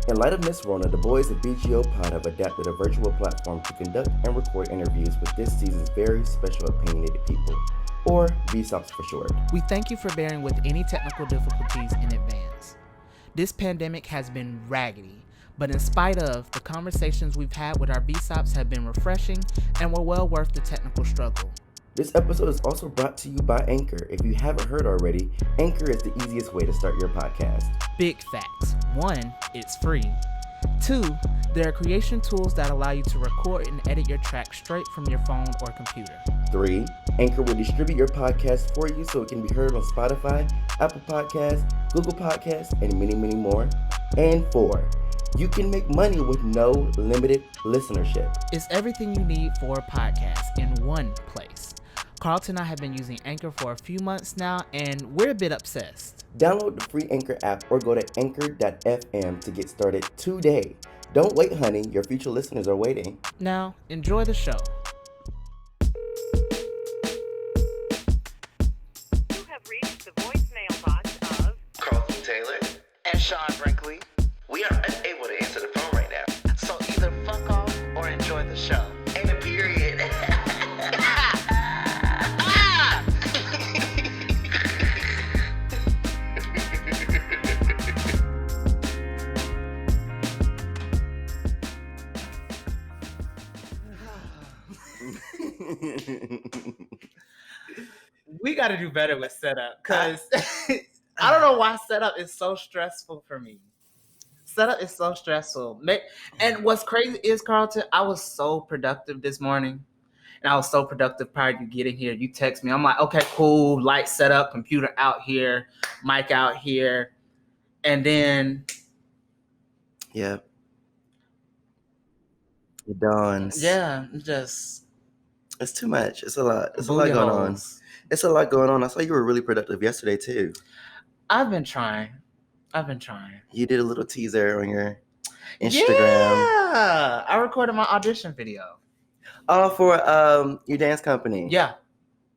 In light of Miss Rona, the boys at BGO Pod have adapted a virtual platform to conduct and record interviews with this season's very special opinionated people, or VSOPs for short. We thank you for bearing with any technical difficulties in advance. This pandemic has been raggedy, but in spite of, the conversations we've had with our VSOPs have been refreshing and were well worth the technical struggle. This episode is also brought to you by Anchor. If you haven't heard already, Anchor is the easiest way to start your podcast. Big facts. 1, it's free. 2, there are creation tools that allow you to record and edit your track straight from your phone or computer. 3, Anchor will distribute your podcast for you so it can be heard on Spotify, Apple Podcasts, Google Podcasts, and many, many more. And 4, you can make money with no limited listenership. It's everything you need for a podcast in one place. Carlton and I have been using Anchor for a few months now, and we're a bit obsessed. Download the free Anchor app or go to anchor.fm to get started today. Don't wait, honey. Your future listeners are waiting. Now, enjoy the show. You have reached the voicemail box of Carlton Taylor And Sean Brinkley. We are unable to answer the phone right now. So either fuck off or enjoy the show. Ain't a period. We got to do better with setup, because I don't know why setup is so stressful for me. Setup is so stressful. And what's crazy is, Carlton, I was so productive this morning. And I was so productive prior to getting here. You text me. I'm like, okay, cool. Light set up, computer out here, mic out here. And then... Yeah. It dawns. yeah, just... It's too much. It's a lot. It's a booty lot going on. holes. It's a lot going on. I saw you were really productive yesterday, too. I've been trying. You did a little teaser on your Instagram. Yeah. I recorded my audition video. Oh, for your dance company. Yeah.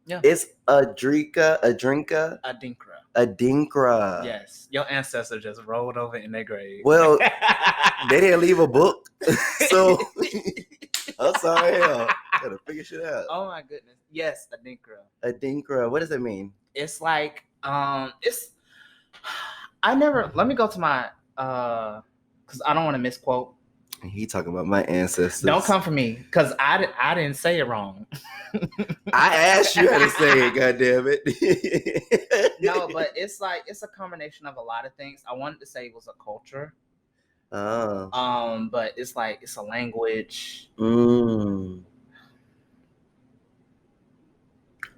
It's Adrinkra. Adinkra. Yes. Your ancestors just rolled over in their grave. Well, they didn't leave a book. So I'm sorry. Hell. Gotta figure shit out. Oh my goodness. Yes, Adinkra. Adinkra. What does that mean? It's like let me go to my because I don't want to misquote. He talking about my ancestors. Don't come for me, because I didn't say it wrong. I asked you how to say it, goddammit. No, but it's a combination of a lot of things. I wanted to say it was a culture. Oh. But it's a language.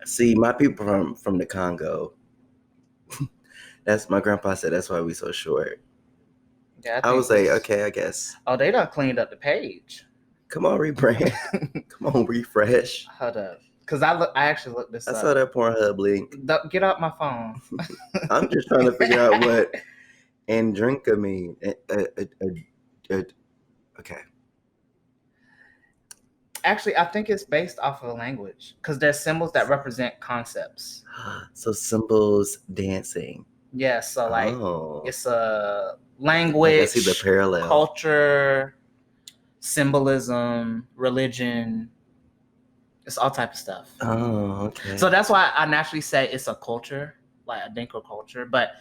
See, my people from the Congo. That's my grandpa said. That's why we so short. Yeah, I was like, okay, I guess. Oh, they done cleaned up the page. Come on, rebrand. Come on, refresh. Hold up, because I actually looked this I up. saw that Pornhub link. Get out my phone. I'm just trying to figure out what Andrinka mean. Okay. Actually, I think it's based off of a language, because there's symbols that represent concepts. So symbols, dancing. Yeah, so it's a language, I see the parallel. culture, symbolism, religion. It's all type of stuff. Oh, okay. So that's why I naturally say it's a culture, like a Dinka culture. But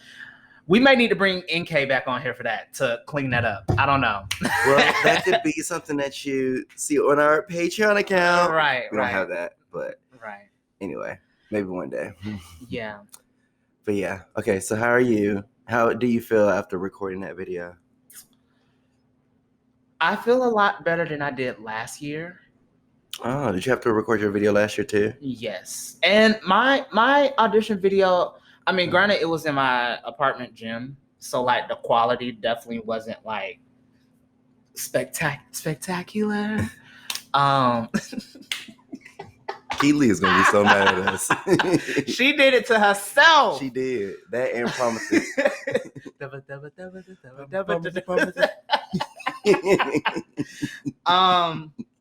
we may need to bring NK back on here for that, to clean that up. I don't know. Well, that could be something that you see on our Patreon account. Right, We don't have that, but right. anyway, maybe one day. Yeah. But yeah, okay, so how are you? How do you feel after recording that video? I feel a lot better than I did last year. Oh, did you have to record your video last year too? Yes. And my audition video, I mean, granted, it was in my apartment gym, so like the quality definitely wasn't like spectacular. Keely is gonna be so mad at us. She did it to herself. She did that and promises.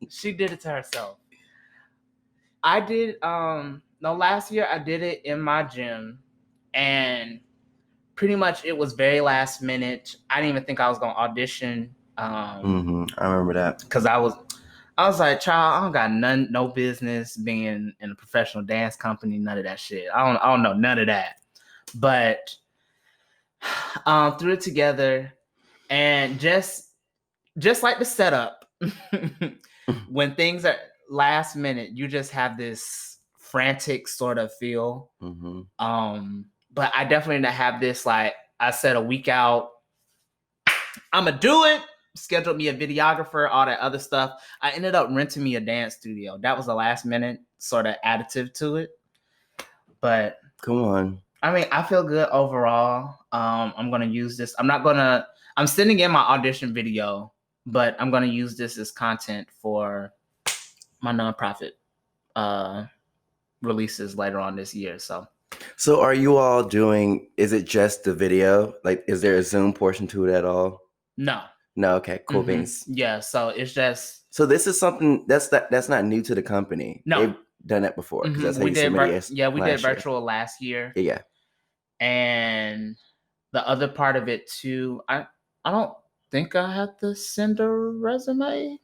She did it to herself. I did last year I did it in my gym, and pretty much it was very last minute. I didn't even think I was gonna audition. I remember that. Because I was like, child, I don't got no business being in a professional dance company, none of that shit. I don't know none of that. But threw it together, and just like the setup, when things are last minute, you just have this frantic sort of feel. But I definitely didn't have this, like, I said a week out, I'ma do it. Scheduled me a videographer, all that other stuff. I ended up renting me a dance studio. That was a last minute sort of additive to it. But come on. I mean, I feel good overall. I'm gonna use this. I'm sending in my audition video, but I'm gonna use this as content for my nonprofit releases later on this year. So are you all doing, is it just the video? Like, is there a Zoom portion to it at all? no. No, okay, cool beans. Yeah, so it's just, So this is something that's not new to the company. No. They've done that before. 'Cause that's how you submitted we did last year. virtual last year. Yeah. And the other part of it too, I don't think I had to send a resume.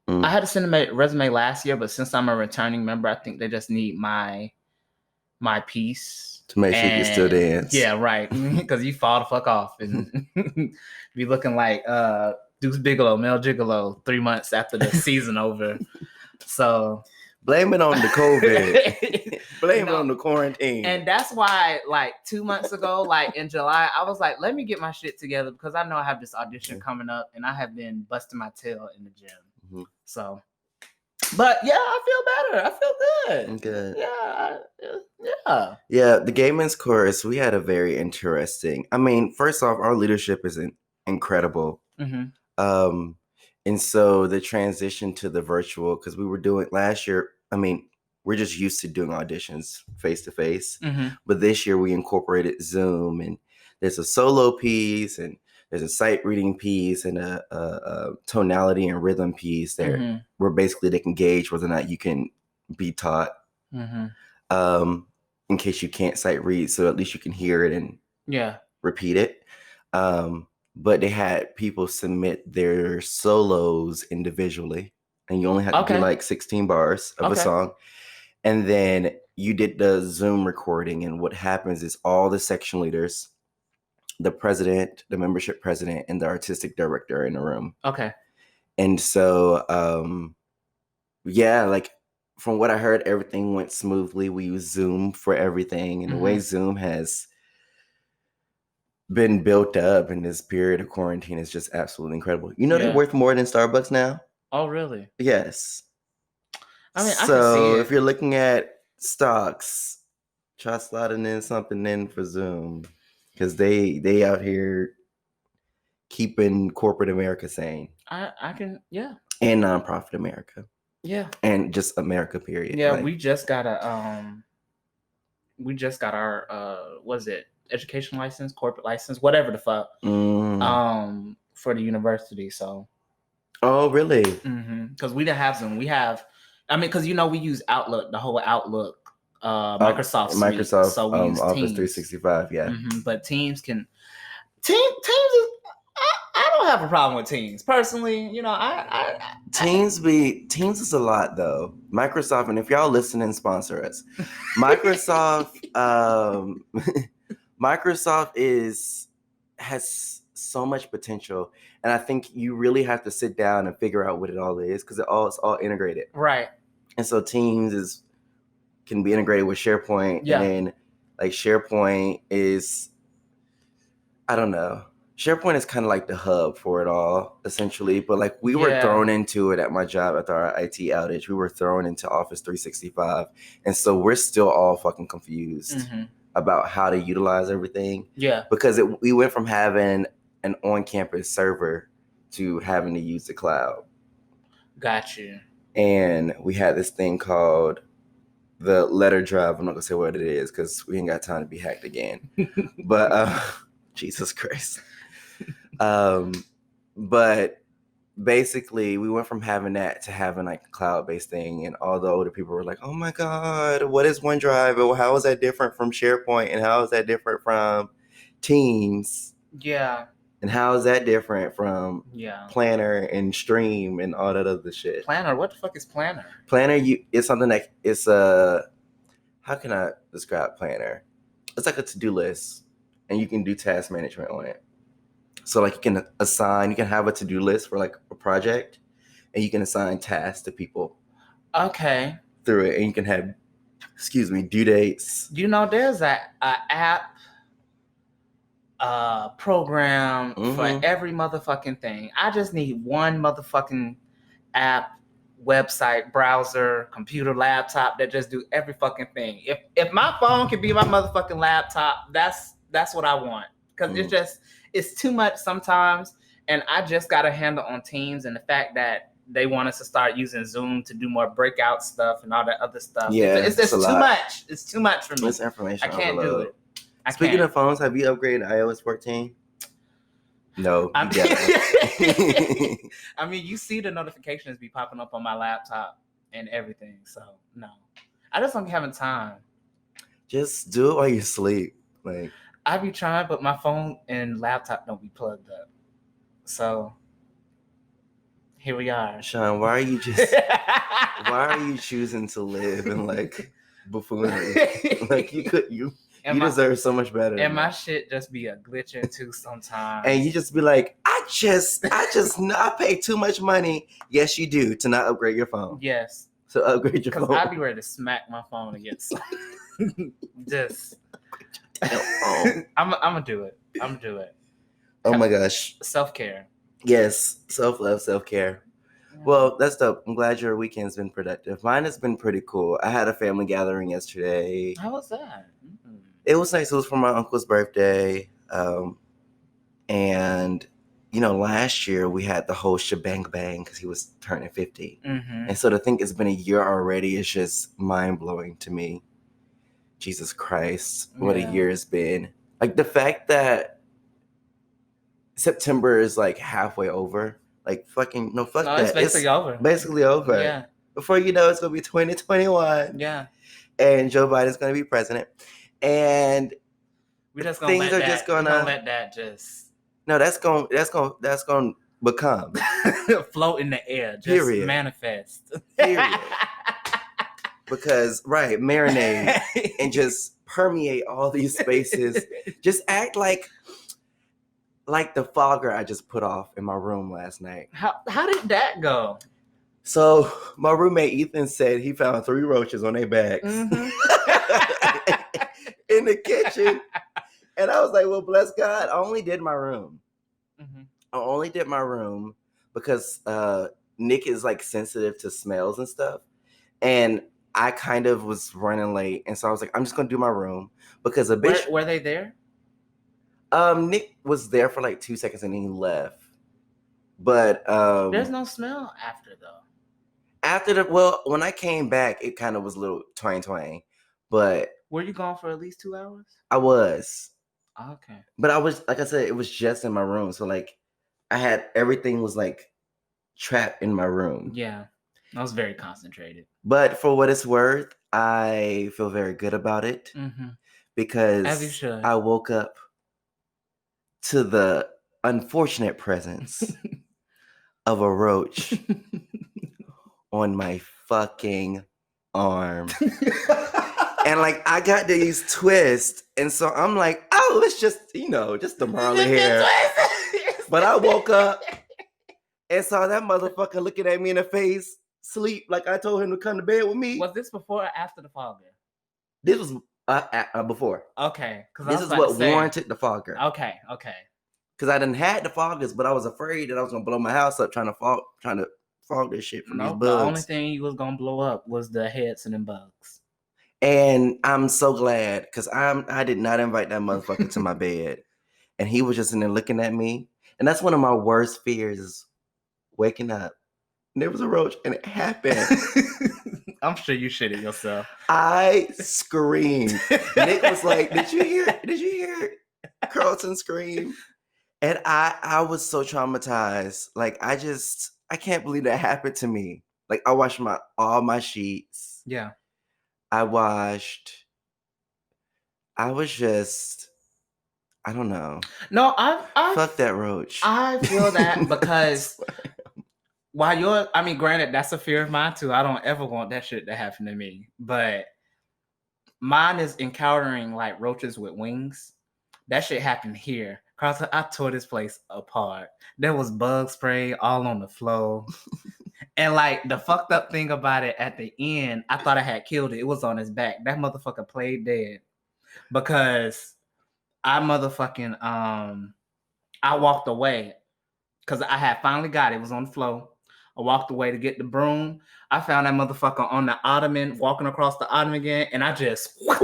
I had to send a resume last year, but since I'm a returning member, I think they just need my piece To make sure you can still dance. Yeah, right. Because you fall the fuck off and be looking like Deuce Bigelow, Mel Gigolo 3 months after the season over. So blame it on the COVID. Blame it on the quarantine. And that's why, like 2 months ago, like in July, I was like, let me get my shit together because I know I have this audition coming up and I have been busting my tail in the gym. So, but yeah, I feel better. I feel good. Good. Yeah. Yeah, the Gay Men's Chorus, we had a very interesting, I mean, first off, our leadership is incredible. And so the transition to the virtual, because we were doing last year, I mean, we're just used to doing auditions face to face. But this year we incorporated Zoom, and there's a solo piece, and there's a sight reading piece, and a tonality and rhythm piece there, where basically they can gauge whether or not you can be taught, in case you can't sight read, so at least you can hear it and repeat it. But they had people submit their solos individually, and you only had to do like 16 bars of a song. And then you did the Zoom recording, and what happens is all the section leaders, the president, the membership president, and the artistic director are in the room. And so, yeah, like from what I heard, everything went smoothly. We use Zoom for everything, and the way Zoom has been built up in this period of quarantine is just absolutely incredible. You know, they're worth more than Starbucks now. Oh, really? Yes. I mean, I so can see it. If you're looking at stocks, try sliding in something in for Zoom, because they out here keeping corporate America sane. I can, yeah. And nonprofit America. Yeah. And just America, period. Yeah, like, we just got our what is it? Education license, corporate license, whatever the fuck. For the university. So. Oh, really? Because we didn't have Zoom. We have, I mean, because we use Outlook, the whole Outlook, Microsoft suite. Microsoft, so we use Office Teams. 365, yeah. But Teams can, Teams is, I don't have a problem with Teams personally. Teams is a lot though. Microsoft, and if y'all listening, sponsor us. Microsoft, Microsoft has so much potential, and I think you really have to sit down and figure out what it all is, because it's all integrated. Right. And so Teams can be integrated with SharePoint. Yeah. And like SharePoint is, I don't know. SharePoint is kind of like the hub for it all, essentially. But like we were thrown into it at my job after our IT outage. We were thrown into Office 365. And so we're still all fucking confused about how to utilize everything. Yeah. Because we went from having an on-campus server to having to use the cloud. Got you. And we had this thing called the letter drive. I'm not gonna say what it is because we ain't got time to be hacked again. But Jesus Christ. But basically we went from having that to having like a cloud-based thing, and all the older people were like, oh my God, what is OneDrive? Or how is that different from SharePoint? And how is that different from Teams. Yeah. And how is that different from Yeah. Planner and Stream and all that other shit? Planner. What the fuck is Planner? Planner, it's something that it's how can I describe Planner? It's like a to-do list, and you can do task management on it. So like you can have a to-do list for like a project, and you can assign tasks to people Okay. through it, and you can have, due dates. You know, there's a app program for Mhm. every motherfucking thing. I just need one motherfucking app, website, browser, computer, laptop that just do every fucking thing. If my phone can be my motherfucking laptop, that's what I want. Because it's too much sometimes, and I just got a handle on Teams and the fact that they want us to start using Zoom to do more breakout stuff and all that other stuff. Yeah, it's just it's a too lot. much. It's too much for me. It's information I can't overload. do it. Speaking of phones, have you upgraded to iOS 14? No, I you mean, got I mean, you see the notifications be popping up on my laptop and everything. So no, I just don't be having time. Just do it while you sleep. Like I be trying, but my phone and laptop don't be plugged up. So here we are. Sean, why are you choosing to live in like buffoonery? Like you deserve so much better. And my shit just be a glitching too sometimes. And you just be like, I pay too much money. Yes, you do, to not upgrade your phone. Yes. So upgrade your phone. Because I'd be ready to smack my phone against just I'm gonna do it. Oh my gosh. Self-care. Yes, self-love, self-care. Well, that's dope. I'm glad your weekend's been productive. Mine has been pretty cool. I had a family gathering yesterday. How was that? Mm-hmm. It was nice. It was for my uncle's birthday. And, last year we had the whole shebang bang because he was turning 50. Mm-hmm. And so to think it's been a year already is just mind-blowing to me. Jesus Christ, what a year it's been. Like the fact that September is like halfway over. Like fucking, no, fuck that. It's basically over. Basically over. Yeah. Before you know, it's going to be 2021. Yeah. And Joe Biden's going to be president. And we're just gonna let that just. No, that's going to become. Float in the air. Just Period. Manifest. Period. Because, marinate and just permeate all these spaces. Just act like the fogger I just put off in my room last night. How did that go? So my roommate Ethan said he found 3 roaches on their backs in the kitchen. And I was like, well, bless God, I only did my room. Mm-hmm. I only did my room because Nick is like sensitive to smells and stuff. And I kind of was running late. And so I was like, I'm just going to do my room because a bitch. Were they there? Nick was there for like 2 seconds and then he left. But there's no smell after though. When I came back, it kind of was a little twang. But were you gone for at least 2 hours? I was. Okay. But I was, like I said, it was just in my room. So like everything was like trapped in my room. Yeah. I was very concentrated. But for what it's worth, I feel very good about it. Mm-hmm. Because as you should. I woke up to the unfortunate presence of a roach on my fucking arm. And like I got these twists, and so I'm like, oh, it's just just the Marley hair. But I woke up and saw that motherfucker looking at me in the face, sleep like I told him to come to bed with me. Was this before or after the fogger? This was before. Okay, this is what warranted the fogger. Okay. Because I done had the foggers, but I was afraid that I was gonna blow my house up trying to fog this shit from these bugs. The only thing you was gonna blow up was the heads and them bugs. And I'm so glad because I did not invite that motherfucker to my bed, and he was just in there looking at me. And that's one of my worst fears is waking up. And there was a roach, and it happened. I'm sure you shitted yourself. I screamed. Nick was like, "Did you hear Carlton scream?" And I was so traumatized. Like I can't believe that happened to me. Like I washed all my sheets. Yeah. I was just I don't know. No, I Fuck that roach. I feel that because granted, that's a fear of mine too. I don't ever want that shit to happen to me. But mine is encountering like roaches with wings. That shit happened here. Cause I tore this place apart. There was bug spray all on the floor. And like the fucked up thing about it at the end, I thought I had killed it. It was on his back. That motherfucker played dead. Because I motherfucking I walked away. Cause I had finally got it. It was on the floor. I walked away to get the broom. I found that motherfucker on the ottoman, walking across the ottoman again, and I just I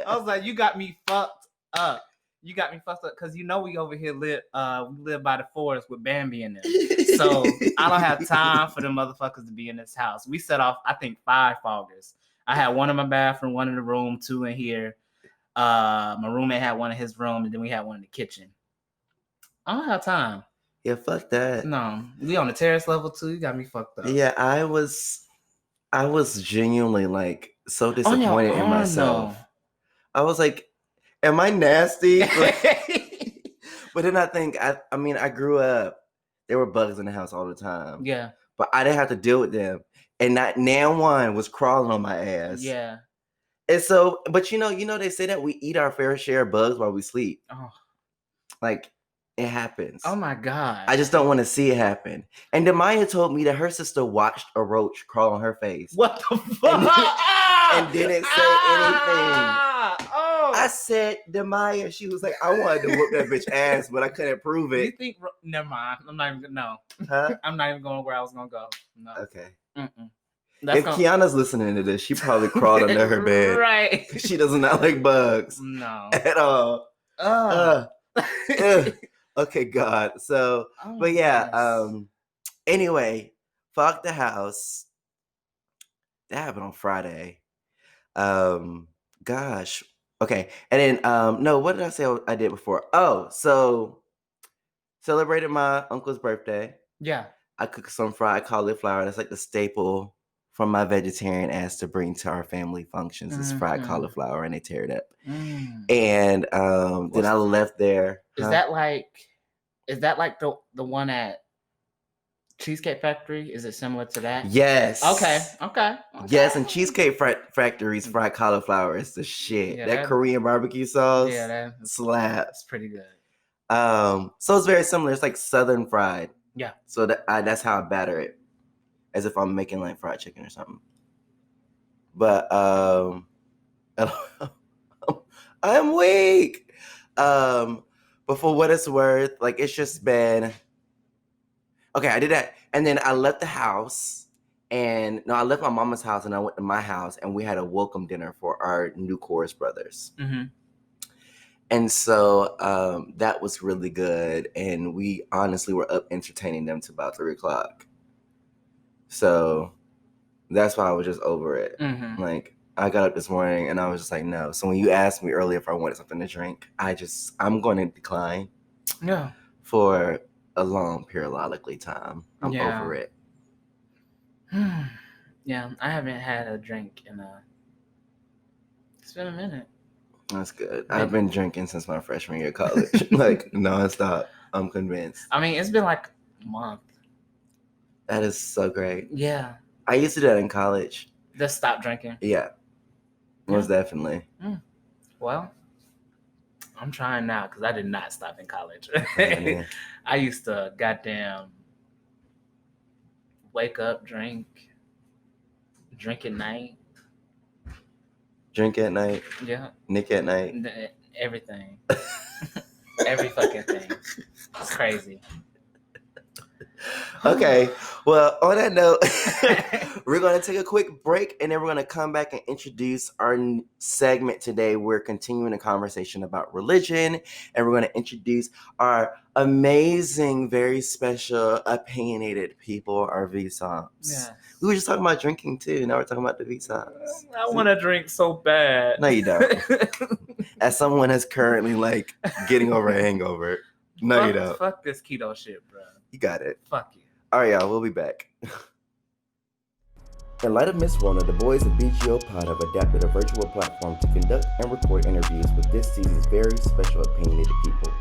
was like, you got me fucked up. You got me fucked up because you know we over here live by the forest with Bambi in it. So I don't have time for them motherfuckers to be in this house. We set off, I think, 5 foggers. I had one in my bathroom, one in the room, 2 in here. My roommate had one in his room, and then we had one in the kitchen. I don't have time. Yeah, fuck that. No, we on the terrace level 2. You got me fucked up. Yeah, I was genuinely like so disappointed in myself. I was like, am I nasty? But then I think I grew up. There were bugs in the house all the time. Yeah. But I didn't have to deal with them. And not now one was crawling on my ass. Yeah. And so, but you know, they say that we eat our fair share of bugs while we sleep. Oh. Like, it happens. Oh my God. I just don't want to see it happen. And Demaya told me that her sister watched a roach crawl on her face. What the fuck? And didn't say anything. Oh. I said, Demaya, she was like, I wanted to whoop that bitch ass, but I couldn't prove You it. think? Never mind. I'm not even. No. Huh? I'm not even going where I was gonna go. No. Okay. Mm-mm. If Kiana's listening to this, she probably crawled under her bed. Right. She does not like bugs No. at all. Okay, God. So, Oh, but yeah. yes. Anyway, fuck the house. That happened on Friday. Gosh. Okay. And then no, what did I say I did before? Oh, so celebrated my uncle's birthday. Yeah. I cooked some fried cauliflower. That's like the staple from my vegetarian ass to bring to our family functions. Is fried cauliflower, and they tear it up. And then I left there. Is that like the one at Cheesecake Factory? Is it similar to that? Yes. Okay. Yes, and Cheesecake Factory's fried cauliflower is the shit. Yeah, that Korean barbecue sauce, that's slaps. pretty good. So it's very similar. It's like Southern fried. Yeah. So that's how I batter it, as if I'm making like fried chicken or something. But I'm weak. But for what it's worth, like it's just been okay. I did that, and then I left the house, and no, I left my mama's house, and I went to my house, and we had a welcome dinner for our new chorus brothers. Mm-hmm. And so that was really good, and we honestly were up entertaining them to about 3:00. So that's why I was just over it. Mm-hmm. Like I got up this morning and I was just like, no. So when you asked me earlier if I wanted something to drink, I'm going to decline. Yeah. For a long periodically time. I'm over it. Yeah, I haven't had a drink it's been a minute. That's good. I've been drinking since my freshman year of college. Like nonstop. I'm convinced. I mean, it's been like a month. That is so great. Yeah. I used to do that in college. Just stop drinking. Yeah. Most definitely. Well, I'm trying now because I did not stop in college. Yeah. I used to goddamn wake up, drink at night. Drink at night. Yeah. Nick at night. Everything. Every fucking thing. It's crazy. Okay. Well, on that note, we're going to take a quick break, and then we're going to come back and introduce our segment today. We're continuing a conversation about religion, and we're going to introduce our amazing, very special, opinionated people, our V-Sops. Yeah. We were just talking about drinking, too. Now we're talking about the V-Sops. I want to drink so bad. No, you don't. As someone that's currently, like, getting over a hangover. No, you don't. Fuck this keto shit, bro. You got it. Fuck you. All right, y'all. We'll be back. In light of Miss Rona, the boys of BGO Pod have adapted a virtual platform to conduct and record interviews with this season's very special opinionated people,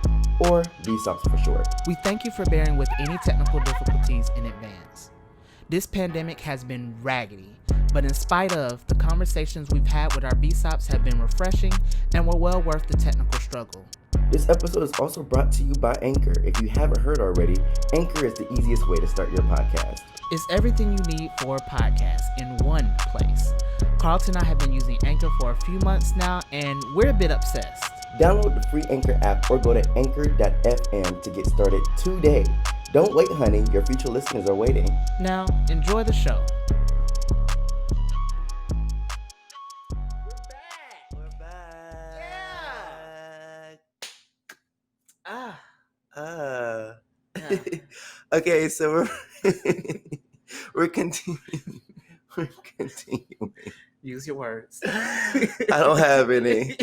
or VSOPs for short. We thank you for bearing with any technical difficulties in advance. This pandemic has been raggedy, but in spite of, the conversations we've had with our VSOPs have been refreshing and were well worth the technical struggle. This episode is also brought to you by Anchor. If you haven't heard already, Anchor is the easiest way to start your podcast. It's everything you need for a podcast in one place. Carlton and I have been using Anchor for a few months now, and we're a bit obsessed. Download the free Anchor app or go to anchor.fm to get started today. Don't wait, honey. Your future listeners are waiting. Now, enjoy the show. We're back. Yeah. Okay, so we're continuing. We're continuing. Use your words. I don't have any.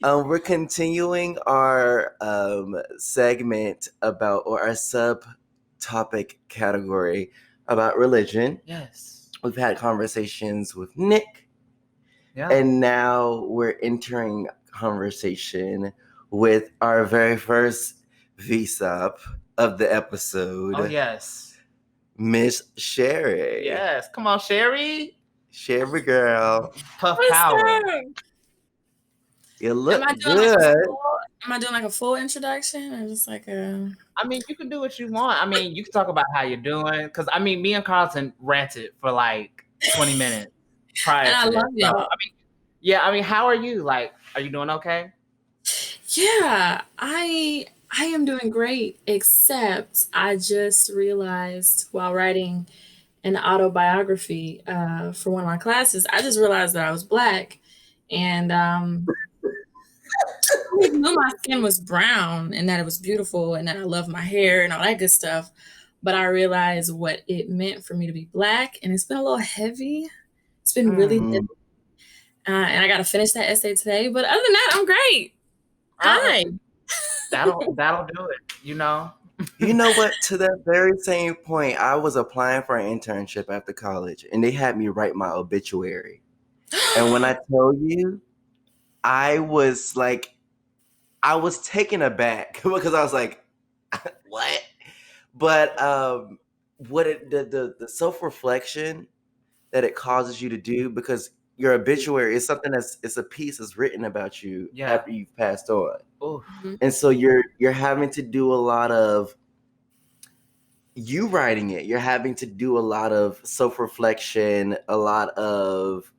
We're continuing our segment about, or our subtopic category about religion. Yes. We've had conversations with Nick, Yeah. and now we're entering conversation with our very first VSOP of the episode. Oh, yes. Miss Sherry. Yes. Come on, Sherry. Sherry girl. Puff What's power. up? You look Am I doing good. like a full introduction or just like a? I mean, you can do what you want. I mean, you can talk about how you're doing. Because, I mean, me and Carlton ranted for like 20 minutes prior And I to this. love y'all. I mean, how are you? Like, are you doing okay? Yeah, I am doing great. Except I just realized while writing an autobiography for one of my classes, I just realized that I was Black, and I knew my skin was brown and that it was beautiful and that I love my hair and all that good stuff. But I realized what it meant for me to be Black, and it's been a little heavy. It's been really heavy. And I got to finish that essay today. But other than that, I'm great. Hi. That'll do it, you know? You know what? To that very same point, I was applying for an internship after college, and they had me write my obituary. And when I tell you, I was taken aback because I was like, what? But the self-reflection that it causes you to do, because your obituary is something it's a piece that's written about you after you've passed on. Ooh. And so you're having to do a lot of you writing it. You're having to do a lot of self-reflection, a lot of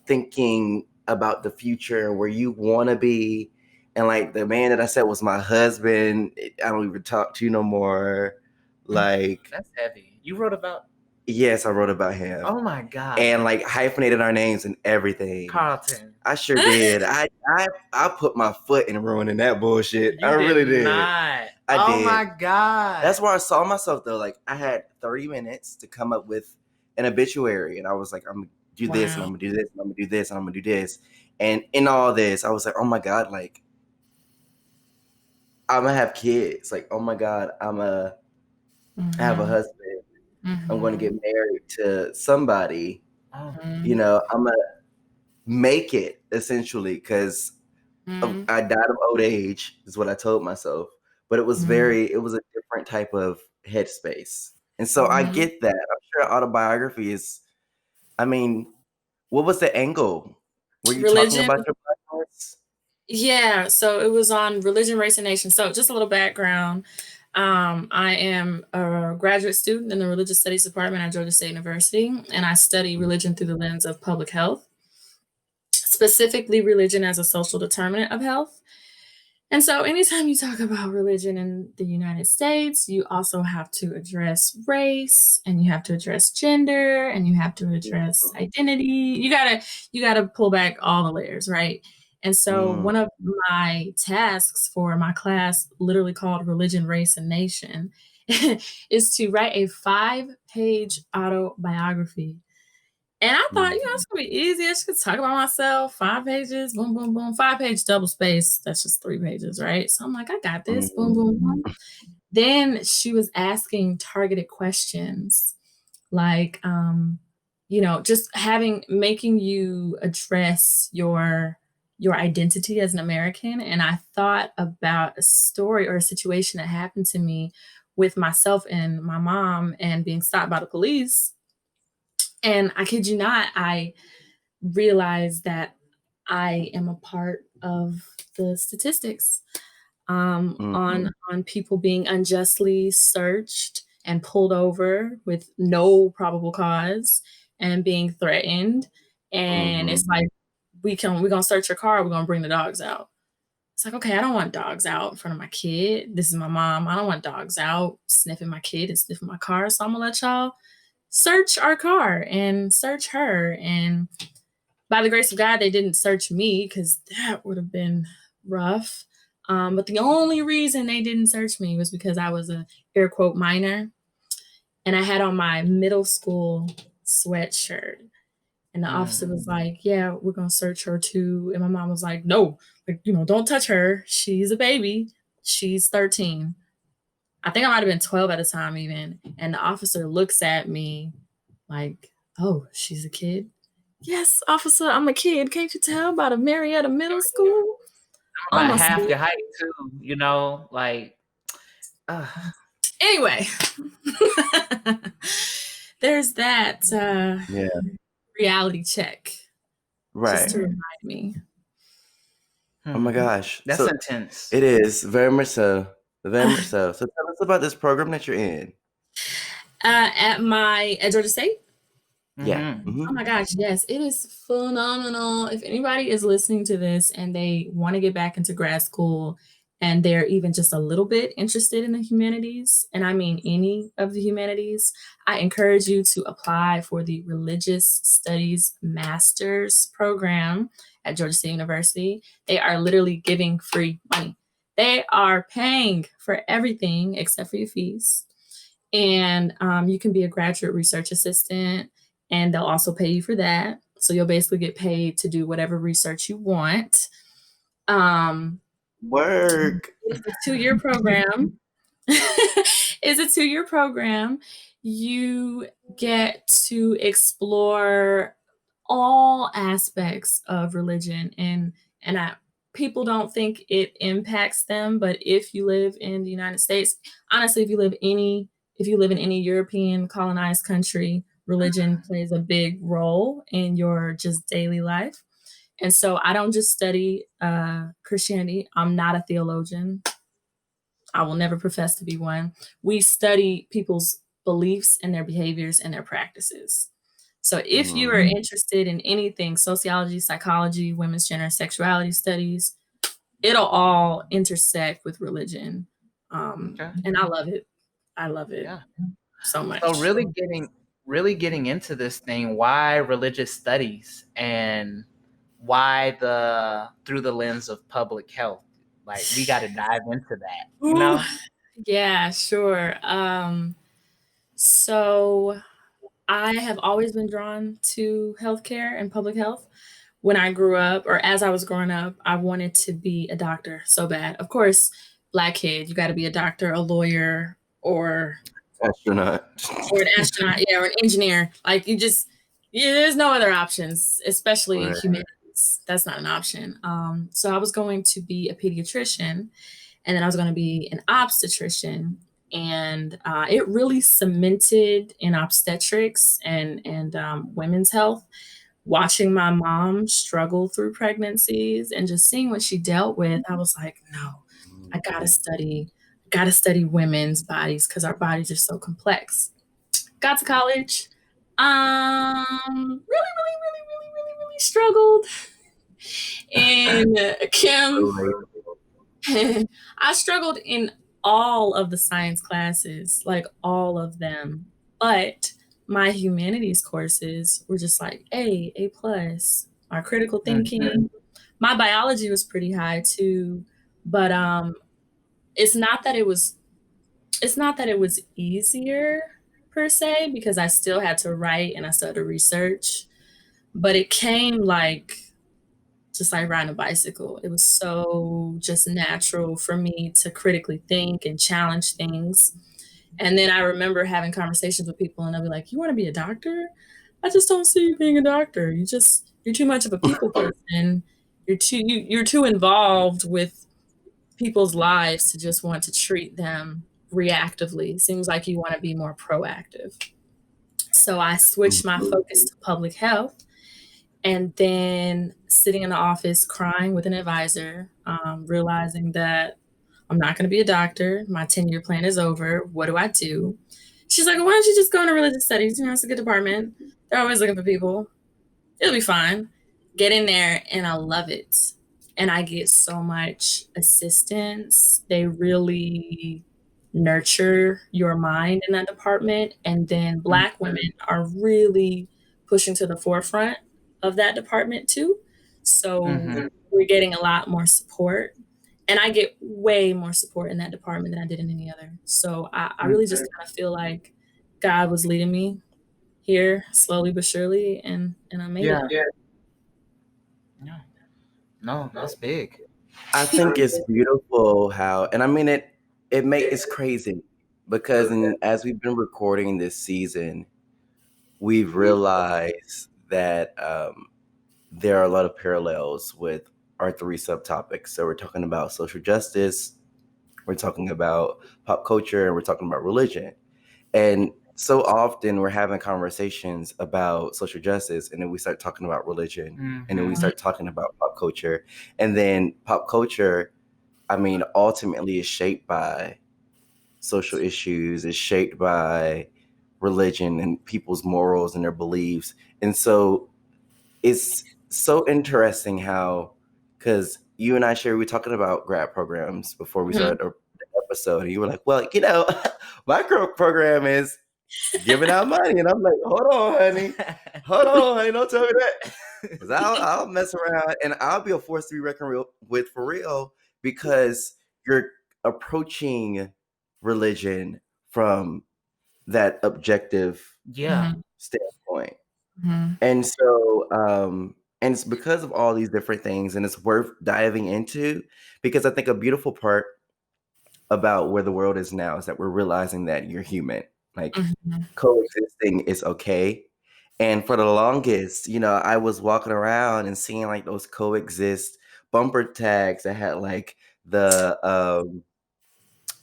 thinking about the future and where you want to be. And like the man that I said was my husband, I don't even talk to you no more. Like, That's heavy. You wrote about? Yes, I wrote about him. Oh my God. And like hyphenated our names and everything. Carlton. I sure did. I put my foot in ruining that bullshit. You I really did. Not. I did. My God. That's where I saw myself though. Like I had 30 minutes to come up with an obituary, and I was like, I'm gonna do this, and I'm gonna do this, and I'm gonna do this, and I'm gonna do this. And in all this, I was like, oh my God, like I'm gonna have kids. Like, oh my God, I'm gonna have a husband. I'm going to get married to somebody. You know, I'm going to make it essentially because I died of old age is what I told myself. But it was it was a different type of headspace. And so I get that. I'm sure autobiography is, I mean, what was the angle? Were you talking about your Blackness? Yeah, so it was on Religion, Race, and Nation. So just a little background. I am a graduate student in the Religious Studies Department at Georgia State University, and I study religion through the lens of public health, specifically religion as a social determinant of health. And so anytime you talk about religion in the United States, you also have to address race, and you have to address gender, and you have to address identity. You gotta pull back all the layers, right? And so one of my tasks for my class, literally called Religion, Race, and Nation, is to write a 5-page autobiography. And I thought, it's going to be easy. I just could talk about myself. 5 pages, boom, boom, boom. 5-page double space. That's just 3 pages, right? So I'm like, I got this. Boom, boom, boom. Then she was asking targeted questions like, just making you address your identity as an American. And I thought about a story or a situation that happened to me with myself and my mom and being stopped by the police. And I kid you not, I realized that I am a part of the statistics Mhm. on people being unjustly searched and pulled over with no probable cause and being threatened. And it's Mhm. like we're gonna search your car, we're gonna bring the dogs out. It's like, okay, I don't want dogs out in front of my kid. This is my mom. I don't want dogs out sniffing my kid and sniffing my car. So I'm gonna let y'all search our car and search her. And by the grace of God, they didn't search me because that would have been rough. But the only reason they didn't search me was because I was a air quote minor and I had on my middle school sweatshirt. And the officer was Mm. like, "Yeah, we're gonna search her too." And my mom was like, "No, like, don't touch her. She's a baby. She's 13." I think I might have been 12 at the time, even. And the officer looks at me like, "Oh, she's a kid." Yes, officer, I'm a kid. Can't you tell by the Marietta Middle School? About Almost. half your height too, like uh, Anyway, there's that Yeah. reality check just Right. to remind me. Oh my gosh. That's So intense. it is very much so. Very much so. So tell us about this program that you're in. At Georgia State. Yeah. Mm-hmm. Oh my gosh, yes, it is phenomenal. If anybody is listening to this and they want to get back into grad school and they're even just a little bit interested in the humanities, and I mean any of the humanities, I encourage you to apply for the Religious Studies Master's program at Georgia State University. They are literally giving free money. They are paying for everything except for your fees. And you can be a graduate research assistant, and they'll also pay you for that. So you'll basically get paid to do whatever research you want. Um, Work. it's a 2-year program. It's a 2-year program. You get to explore all aspects of religion, and people don't think it impacts them, but if you live in the United States, honestly, if you live in any European colonized country, religion plays a big role in your just daily life. And so I don't just study Christianity. I'm not a theologian. I will never profess to be one. We study people's beliefs and their behaviors and their practices. So if you are Mhm. interested in anything, sociology, psychology, women's gender and sexuality studies, it'll all intersect with religion. Okay. And I love it. I love it Yeah. so much. So really getting into this thing, why religious studies and why through the lens of public health? Like we got to dive into that. Ooh, yeah, sure. So I have always been drawn to healthcare and public health. When I grew up, or as I was growing up, I wanted to be a doctor so bad. Of course, Black kid, you got to be a doctor, a lawyer, or Astronaut. or an astronaut, yeah, or an engineer. Like there's no other options, especially in Right. humanities. That's not an option. So I was going to be a pediatrician, and then I was going to be an obstetrician. And it really cemented in obstetrics and women's health. Watching my mom struggle through pregnancies and just seeing what she dealt with, I was like, no, I gotta study women's bodies because our bodies are so complex. Got to college, really struggled. And Kim, I struggled in all of the science classes, like all of them. But my humanities courses were just like A plus. My critical thinking, my biology was pretty high too. But it's not that it was it's not that it was easier per se because I still had to write and I still had to research, but it came like just like riding a bicycle. It was so just natural for me to critically think and challenge things. And then I remember having conversations with people and they'll be like, "You want to be a doctor?" I just don't see you being a doctor. You're too much of a people person. You're too involved with people's lives to just want to treat them reactively. Seems like you want to be more proactive. So I switched my focus to public health, and then sitting in the office crying with an advisor, realizing that I'm not going to be a doctor. My 10-year plan is over. What do I do? She's like, why don't you just go into religious studies? It's a good department. They're always looking for people. It'll be fine. Get in there, and I love it. And I get so much assistance. They really nurture your mind in that department. And then Black women are really pushing to the forefront of that department too. So we're getting a lot more support. And I get way more support in that department than I did in any other. So I really just kind of feel like God was leading me here slowly but surely, and I made it. Yeah. No, that's big. I think it's beautiful how, and I mean it's crazy because as we've been recording this season, we've realized that there are a lot of parallels with our three subtopics. So we're talking about social justice, we're talking about pop culture, and we're talking about religion. And so often we're having conversations about social justice, and then we start talking about religion, and then we start talking about pop culture. And then pop culture, I mean, ultimately is shaped by social issues, is shaped by religion and people's morals and their beliefs. And so it's so interesting how, because you and I, Sherry, we were talking about grad programs before we started the episode, and you were like, well, my grad program is giving out money. And I'm like, hold on, honey, don't tell me that. Because I'll mess around and I'll be a force to be reckoned with for real, because you're approaching religion from that objective standpoint. And so, and it's because of all these different things, and it's worth diving into, because I think a beautiful part about where the world is now is that we're realizing that you're human. Like coexisting is okay. And for the longest, I was walking around and seeing like those coexist bumper tags that had like the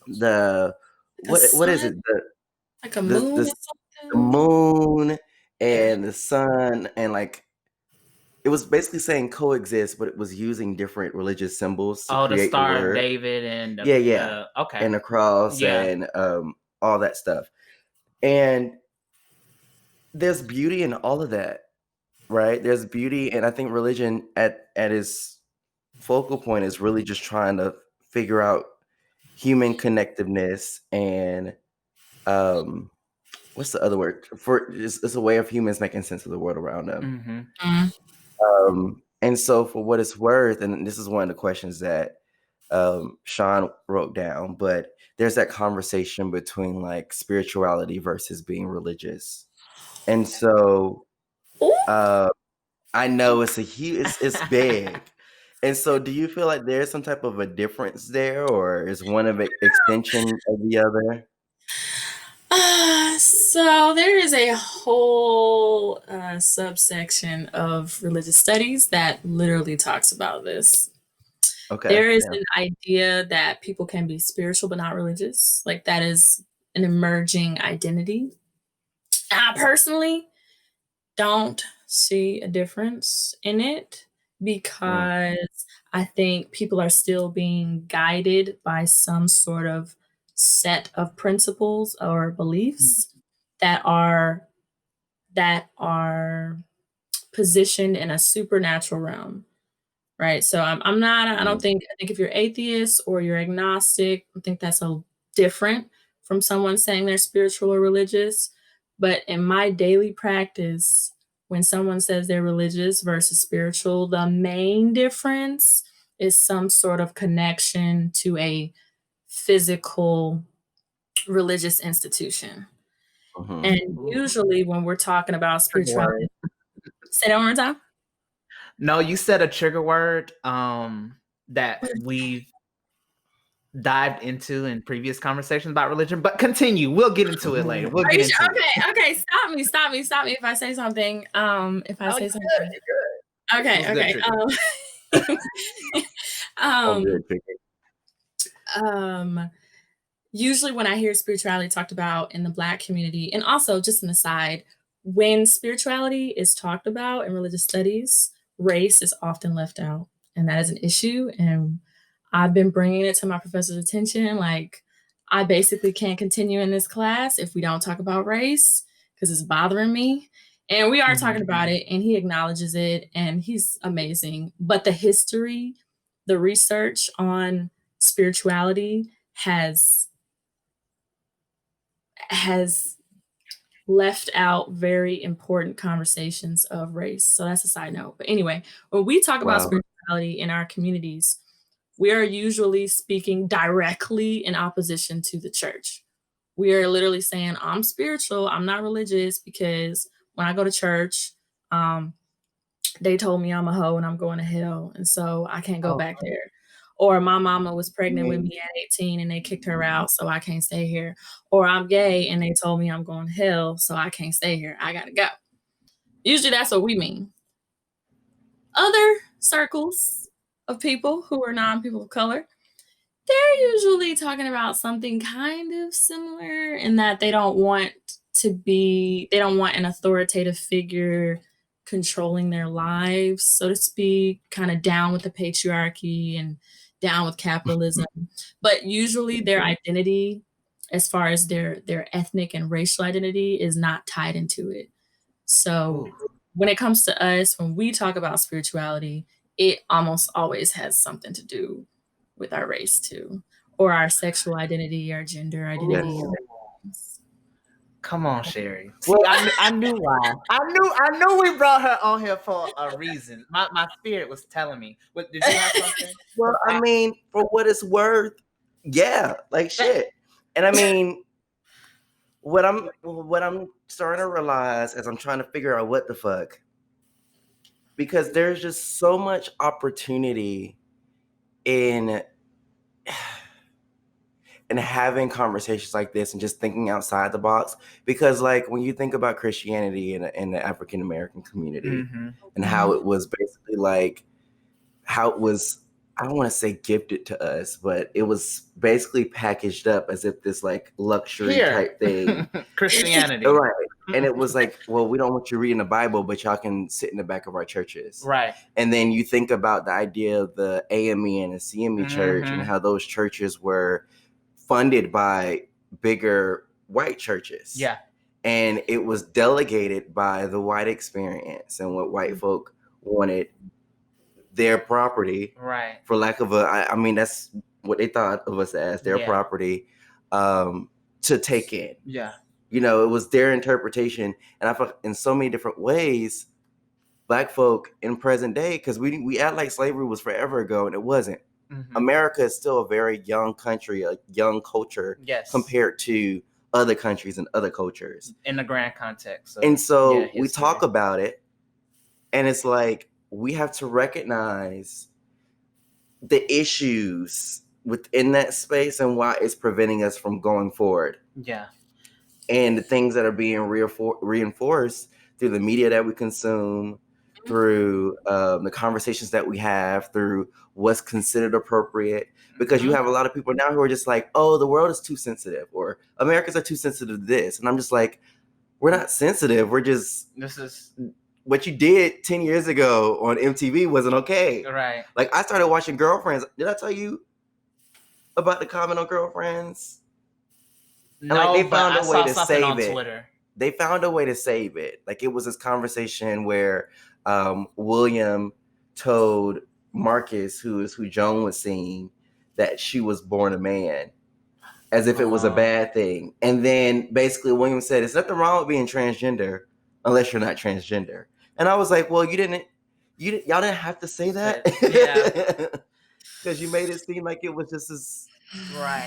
what is it? Like a moon or something? The moon and the sun, and like it was basically saying coexist, but it was using different religious symbols to create the Star the word. of David and okay, and the cross and all that stuff. And there's beauty in all of that, right? There's beauty, and I think religion at its focal point is really just trying to figure out human connectiveness and what's the other word for? It's a way of humans making sense of the world around them. And so, for what it's worth, and this is one of the questions that Sean wrote down, but there's that conversation between like spirituality versus being religious. And so I know it's it's big. And so do you feel like there's some type of a difference there, or is one of it extension of the other? So there is a whole subsection of religious studies that literally talks about this. Okay. There is an idea that people can be spiritual but not religious. Like that is an emerging identity. I personally don't see a difference in it, because I think people are still being guided by some sort of set of principles or beliefs that are positioned in a supernatural realm, right? So I'm not. I don't think. I think if you're atheist or you're agnostic, I think that's a different from someone saying they're spiritual or religious. But in my daily practice, when someone says they're religious versus spiritual, the main difference is some sort of connection to a physical religious institution. And usually when we're talking about spirituality, say that one more time. No, you said a trigger word that dived into in previous conversations about religion, but continue. We'll get into it later. We'll Are get you into sure? it. Okay. Stop me if I say something. If I Oh, say you're something. good. You're good. Okay. It was Okay. good, I'm Um, good, chicken. Usually when I hear spirituality talked about in the Black community, and also just an aside, when spirituality is talked about in religious studies, race is often left out, and that is an issue. And I've been bringing it to my professor's attention. Like, I basically can't continue in this class if we don't talk about race because it's bothering me. And we are talking about it, and he acknowledges it, and he's amazing. But the history, the research on spirituality has left out very important conversations of race. So that's a side note. But anyway, when we talk about Wow. spirituality in our communities, we are usually speaking directly in opposition to the church. We are literally saying, I'm spiritual, I'm not religious, because when I go to church, they told me I'm a hoe and I'm going to hell. And so I can't go back there. Or my mama was pregnant with me at 18 and they kicked her out, so I can't stay here. Or I'm gay and they told me I'm going to hell, so I can't stay here. I got to go. Usually that's what we mean. Other circles of people who are non-people of color, they're usually talking about something kind of similar in that they don't want an authoritative figure controlling their lives, so to speak, kind of down with the patriarchy and down with capitalism. But usually their identity, as far as their ethnic and racial identity, is not tied into it. So when it comes to us, when we talk about spirituality, it almost always has something to do with our race too, or our sexual identity, our gender identity. Come on, Sherry. See, I knew why. I knew we brought her on here for a reason. My spirit was telling me. What, did you have something? Well, I mean, for what it's worth, yeah, like shit. And I mean, what I'm starting to realize as I'm trying to figure out what the fuck, because there's just so much opportunity in having conversations like this and just thinking outside the box. Because like when you think about Christianity in the African American community and how it was basically like, how it was, I don't want to say gifted to us, but it was basically packaged up as if this like luxury type thing. Christianity. Right. And it was like, well, we don't want you reading the Bible, but y'all can sit in the back of our churches. Right. And then you think about the idea of the AME and the CME church and how those churches were funded by bigger white churches. Yeah. And it was delegated by the white experience and what white folk wanted their property, right, for lack of I mean, that's what they thought of us as, their property, to take in. Yeah. You know, it was their interpretation. And I felt in so many different ways, Black folk in present day, because we act like slavery was forever ago, and it wasn't. America is still a very young country, a young culture, compared to other countries and other cultures. In the grand context. And so we talk about it, and it's like, we have to recognize the issues within that space and why it's preventing us from going forward. Yeah. And the things that are being reinforced through the media that we consume, through the conversations that we have, through what's considered appropriate. Because you have a lot of people now who are just like, oh, the world is too sensitive, or Americans are too sensitive to this. And I'm just like, we're not sensitive. We're just... This is... What you did 10 years ago on MTV wasn't okay. Right. Like, I started watching Girlfriends. Did I tell you about the comment on Girlfriends? No, like, they found but a way I to saw something save on it. Twitter. They found a way to save it. Like, it was this conversation where William told Marcus, who Joan was seeing, that she was born a man, as if it was a bad thing. And then basically William said, "There's nothing wrong with being transgender unless you're not transgender." And I was like, well, y'all didn't have to say that. Yeah. Because you made it seem like it was just this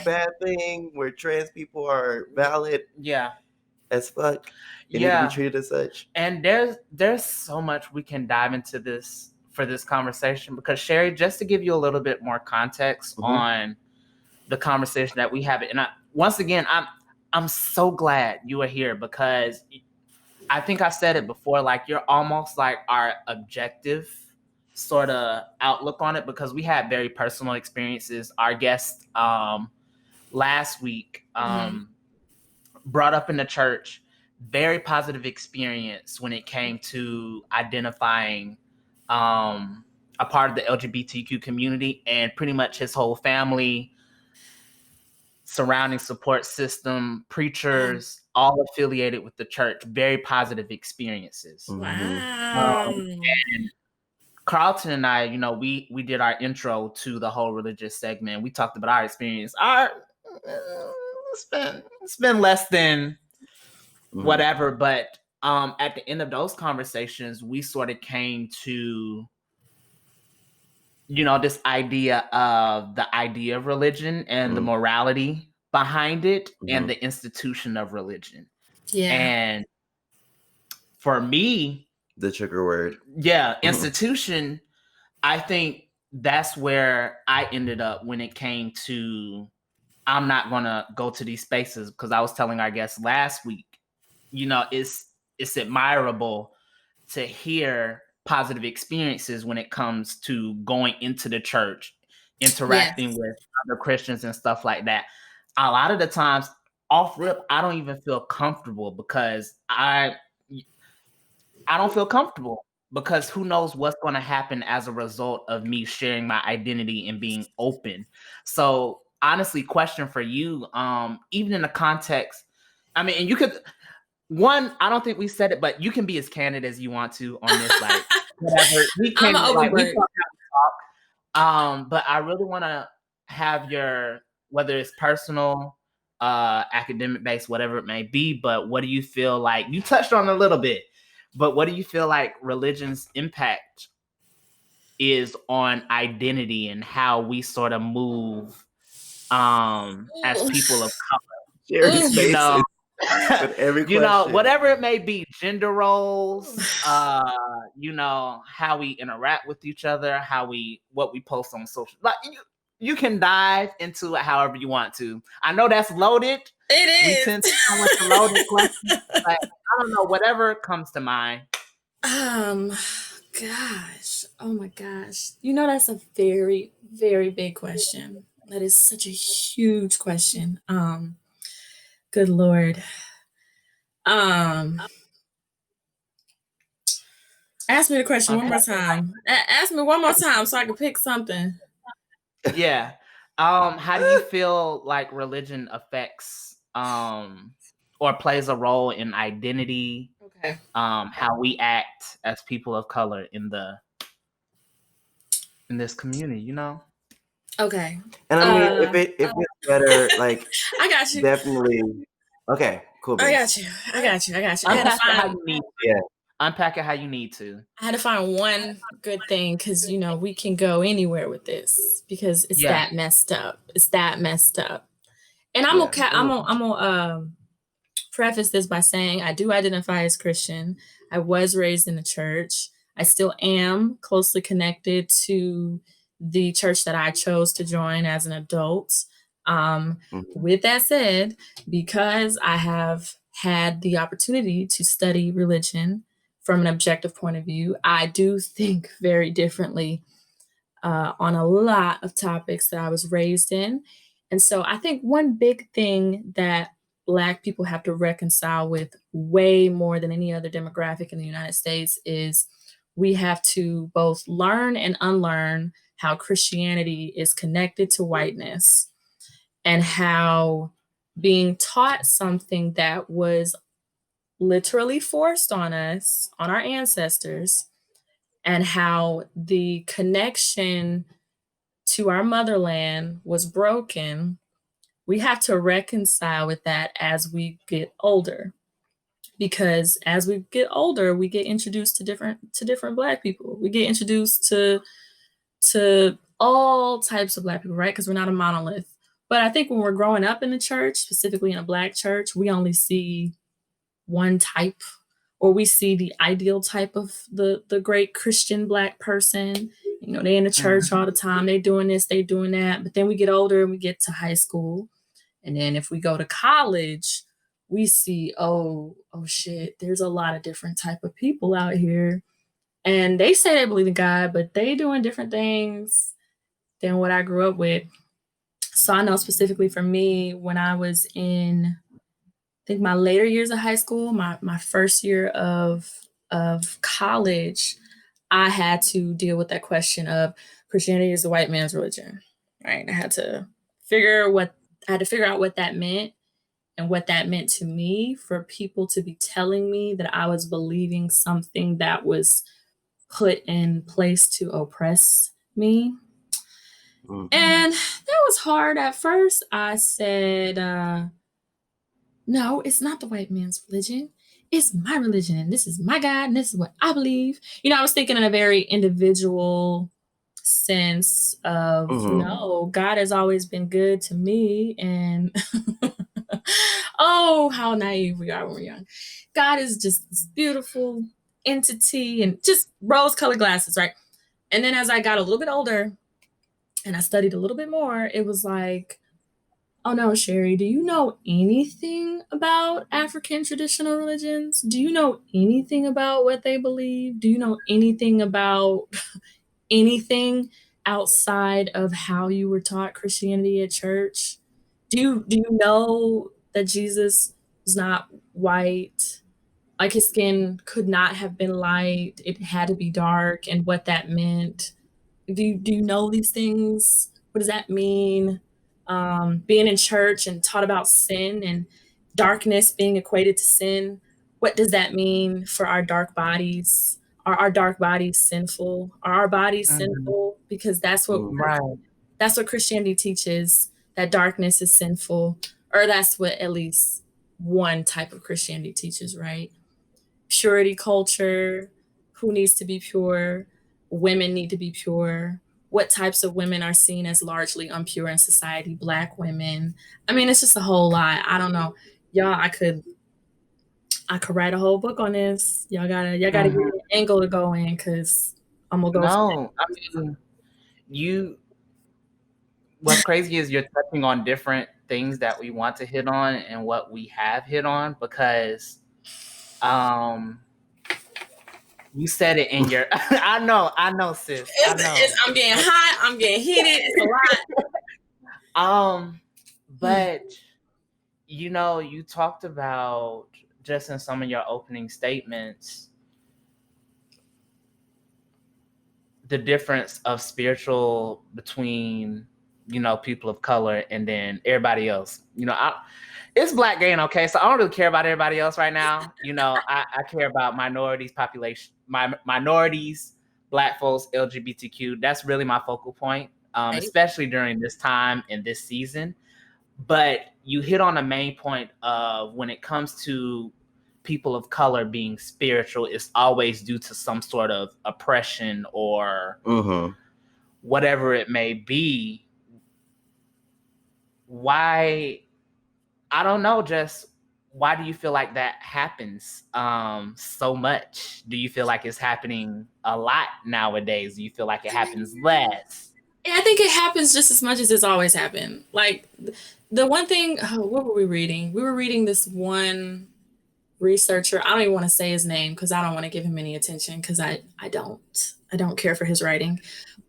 bad thing where trans people are valid. Yeah. As fuck. They need to be treated as such. And there's so much we can dive into this for this conversation, because Sherry, just to give you a little bit more context on the conversation that we have. And once again, I'm so glad you are here, because I think I said it before, like you're almost like our objective sort of outlook on it, because we had very personal experiences. Our guest last week brought up in the church, very positive experience when it came to identifying a part of the LGBTQ community, and pretty much his whole family, surrounding support system, preachers, all affiliated with the church. Very positive experiences. Wow. And Carlton and I, we did our intro to the whole religious segment. We talked about our experience. It's been less than whatever, but at the end of those conversations, we sort of came to, this idea of religion and the morality behind it, and the institution of religion. Yeah. And for me, the trigger word. Yeah, institution, I think that's where I ended up when it came to, I'm not going to go to these spaces, because I was telling our guests last week, it's admirable to hear positive experiences when it comes to going into the church, interacting with other Christians and stuff like that. A lot of the times, off rip, I don't even feel comfortable, because I don't feel comfortable, because who knows what's going to happen as a result of me sharing my identity and being open. So honestly, question for you, even in the context, I mean, and you could, I don't think we said it, but you can be as candid as you want to on this, like whatever. We can, I'm an like, we overbird. talk. But I really want to have your, whether it's personal, academic based, whatever it may be, but what do you feel like, you touched on it a little bit, but what do you feel like religion's impact is on identity and how we sort of move as people of color? Every whatever it may be, gender roles, how we interact with each other, what we post on social, like you can dive into it however you want to. I know that's loaded. It is. We tend to come with the loaded questions, but I don't know, whatever comes to mind. Gosh. Oh my gosh. That's a very, very big question. That is such a huge question. Good Lord. Ask me the question one more time. Ask me one more time so I can pick something. Yeah. How do you feel like religion affects or plays a role in identity? Okay. How we act as people of color in this community, Okay. And I mean, if it's better, like, I got you. Definitely. Okay, cool. I got you. Unpack it how you need to. I had to find one good thing, because we can go anywhere with this, because it's that messed up. And I'm okay. I'm gonna preface this by saying I do identify as Christian. I was raised in the church. I still am closely connected to the church that I chose to join as an adult. With that said, because I have had the opportunity to study religion from an objective point of view, I do think very differently on a lot of topics that I was raised in. And so I think one big thing that Black people have to reconcile with way more than any other demographic in the United States is we have to both learn and unlearn how Christianity is connected to whiteness, and how being taught something that was literally forced on us, on our ancestors, and how the connection to our motherland was broken. We have to reconcile with that as we get older, because as we get older, we get introduced to different Black people. We get introduced to all types of Black people, right? Because we're not a monolith. But I think when we're growing up in the church, specifically in a Black church, we only see one type, or we see the ideal type of the great Christian Black person. They in the church all the time. They doing this, they doing that. But then we get older and we get to high school. And then if we go to college, we see, oh shit, there's a lot of different type of people out here. And they say they believe in God, but they doing different things than what I grew up with. So I know specifically for me, when I was in, I think my later years of high school, my first year of college, I had to deal with that question of Christianity is the white man's religion, right? I had to figure out what that meant and what that meant to me for people to be telling me that I was believing something that was put in place to oppress me. Mhm. And that was hard at first. I said, no, it's not the white man's religion. It's my religion, and this is my God, and this is what I believe. I was thinking in a very individual sense of, no, God has always been good to me. And oh, how naive we are when we're young. God is just this beautiful entity and just rose-colored glasses, right? And then as I got a little bit older and I studied a little bit more, it was like, oh no, Sherry, do you know anything about African traditional religions? Do you know anything about what they believe? Do you know anything about anything outside of how you were taught Christianity at church? Do you know that Jesus was not white? Like his skin could not have been light. It had to be dark, and what that meant. Do you know these things? What does that mean? Being in church and taught about sin and darkness being equated to sin. What does that mean for our dark bodies? Are our dark bodies sinful? Are our bodies sinful? Because that's what Christianity teaches, that darkness is sinful, or that's what at least one type of Christianity teaches, right? Purity culture, who needs to be pure? Women need to be pure. What types of women are seen as largely impure in society? Black women. I mean, it's just a whole lot. I don't know. Y'all, I could write a whole book on this. Y'all gotta give me an angle to go in, because I'm gonna go. No, I mean, what's crazy is you're touching on different things that we want to hit on and what we have hit on, because you said it in your I know, sis. I know. I'm getting hot, I'm getting heated, it's a lot. But you talked about, just in some of your opening statements, the difference of spiritual between people of color and then everybody else. It's Black gain, okay? So I don't really care about everybody else right now. I care about minorities, population, minorities, Black folks, LGBTQ. That's really my focal point, especially during this time and this season. But you hit on the main point of, when it comes to people of color being spiritual, it's always due to some sort of oppression or whatever it may be. Why? I don't know, just why do you feel like that happens so much? Do you feel like it's happening a lot nowadays? Do you feel like it happens less? Yeah, I think it happens just as much as it's always happened. Like the one thing, what were we reading? We were reading this one researcher. I don't even want to say his name because I don't want to give him any attention, because I don't care for his writing.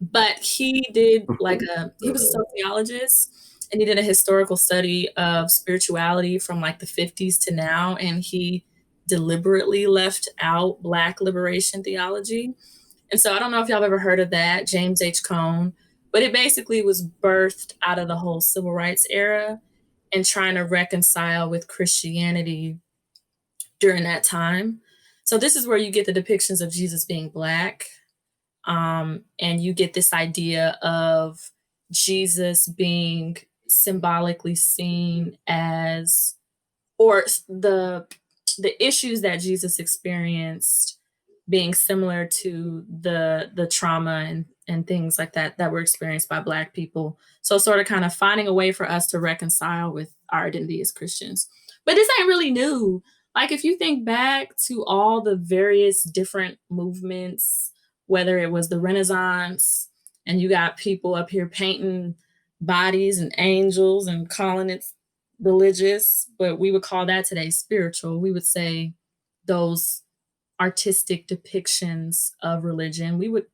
But he did he was a sociologist, and he did a historical study of spirituality from like the 50s to now, and he deliberately left out Black liberation theology. And so I don't know if y'all have ever heard of that, James H. Cone, but it basically was birthed out of the whole civil rights era and trying to reconcile with Christianity during that time. So this is where you get the depictions of Jesus being Black, and you get this idea of Jesus being symbolically seen as, or the issues that Jesus experienced being similar to the trauma and things like that were experienced by Black people. So sort of kind of finding a way for us to reconcile with our identity as Christians. But this ain't really new. Like if you think back to all the various different movements, whether it was the Renaissance and you got people up here painting bodies and angels and calling it religious, but we would call that today spiritual. We would say those artistic depictions of religion, we would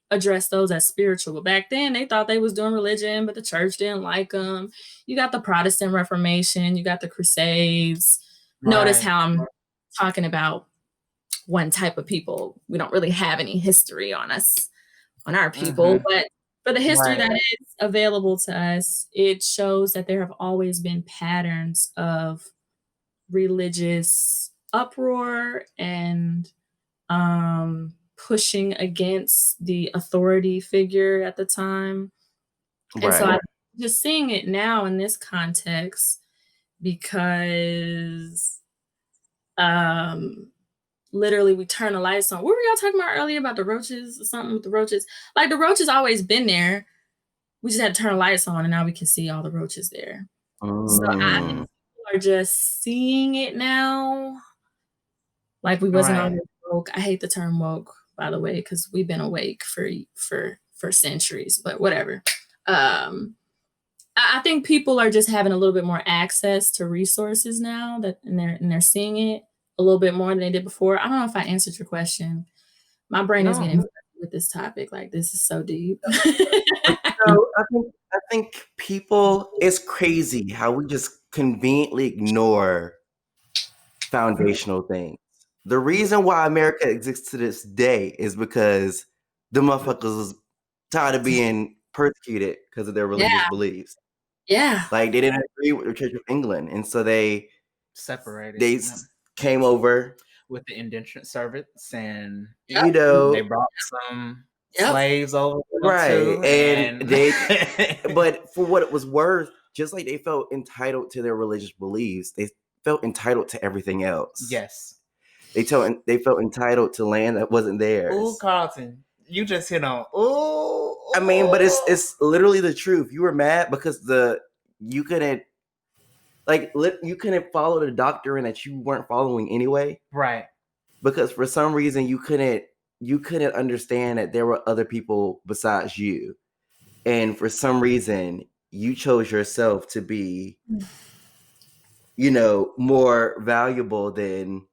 address those as spiritual. But back then they thought they was doing religion, but the church didn't like them. You got the Protestant Reformation, you got the Crusades. Notice Right. how I'm talking about one type of people. We don't really have any history on our people, but for the history Right. that is available to us, it shows that there have always been patterns of religious uproar and pushing against the authority figure at the time. And so Right. I'm just seeing it now in this context because literally we turn the lights on. What were y'all talking about earlier about the roaches or something with the roaches? Like the roaches always been there. We just had to turn the lights on and now we can see all the roaches there. So I think people are just seeing it now. Like we wasn't Right. always woke. I hate the term woke, by the way, because we've been awake for centuries, but whatever. I think people are just having a little bit more access to resources now and they're seeing it a little bit more than they did before. I don't know if I answered your question. My brain is No. getting with this topic. Like this is so deep. So I think people, it's crazy how we just conveniently ignore foundational things. The reason why America exists to this day is because the motherfuckers was tired of being persecuted because of their religious beliefs. Yeah. Like they didn't agree with the Church of England, and so they Separated came over with the indentured servants, and you know, they brought some slaves over with them right, too, and they but for what it was worth, just like they felt entitled to their religious beliefs, they felt entitled to everything else. Yes. They felt entitled to land that wasn't theirs. Ooh, Carlton, you just hit on. Ooh. I mean, but it's literally the truth. You were mad because you couldn't follow the doctrine that you weren't following anyway. Right. Because for some reason you couldn't understand that there were other people besides you. And for some reason you chose yourself to be, more valuable than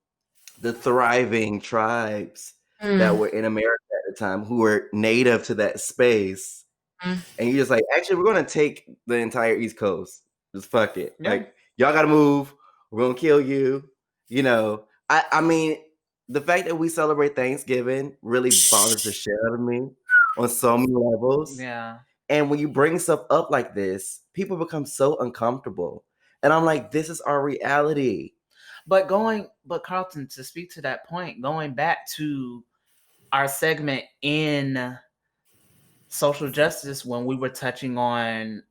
the thriving tribes that were in America at the time who were native to that space. And you're just like, actually, we're going to take the entire East Coast. Just fuck it. Yeah. Like, y'all got to move. We're going to kill you. I mean, the fact that we celebrate Thanksgiving really bothers the shit out of me on so many levels. Yeah. And when you bring stuff up like this, people become so uncomfortable. And I'm like, this is our reality. But Carlton, to speak to that point, going back to our segment in social justice when we were touching on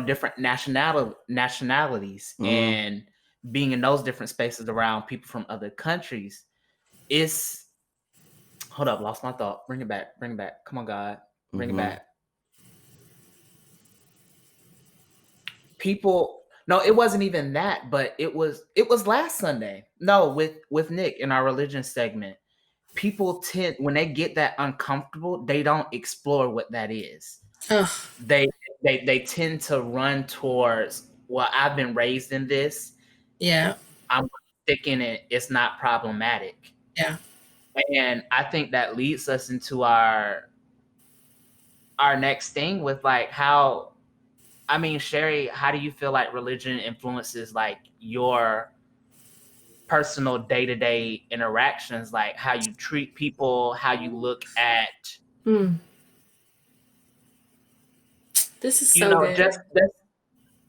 different nationalities and being in those different spaces around people from other countries, hold up, lost my thought. Bring it back. Come on, God. Bring it back. No, it wasn't even that, but it was last Sunday. No, with Nick in our religion segment. People tend, when they get that uncomfortable, they don't explore what that is. Ugh. They tend to run towards, well, I've been raised in this. Yeah. I'm sticking it. It's not problematic. Yeah. And I think that leads us into our next thing with like how, I mean, Sherry, how do you feel like religion influences like your personal day-to-day interactions, like how you treat people, how you look at this is so good.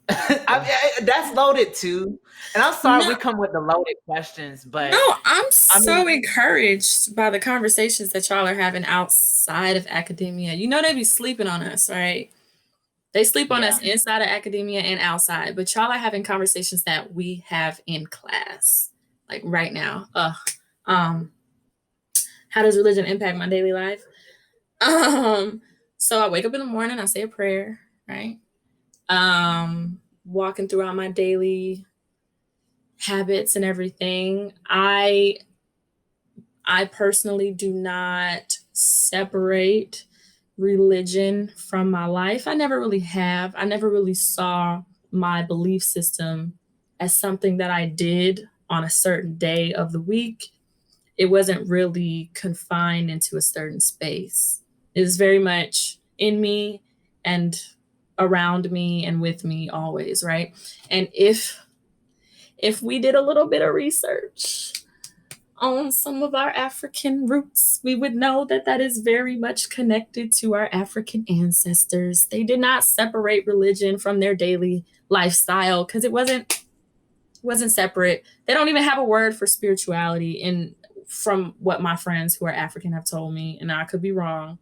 That's loaded too. And I'm sorry we come with the loaded questions, but no, I'm so encouraged by the conversations that y'all are having outside of academia. They be sleeping on us, right? They sleep on us inside of academia and outside, but y'all are having conversations that we have in class, like right now. How does religion impact my daily life? So I wake up in the morning, I say a prayer, right? Walking throughout my daily habits and everything. I I personally do not separate religion from my life. I never really have. I never really saw my belief system as something that I did on a certain day of the week. It wasn't really confined into a certain space. It was very much in me and around me and with me always, right? And if we did a little bit of research on some of our African roots, we would know that that is very much connected to our African ancestors. They did not separate religion from their daily lifestyle because it wasn't separate. They don't even have a word for spirituality, and from what my friends who are African have told me, and I could be wrong,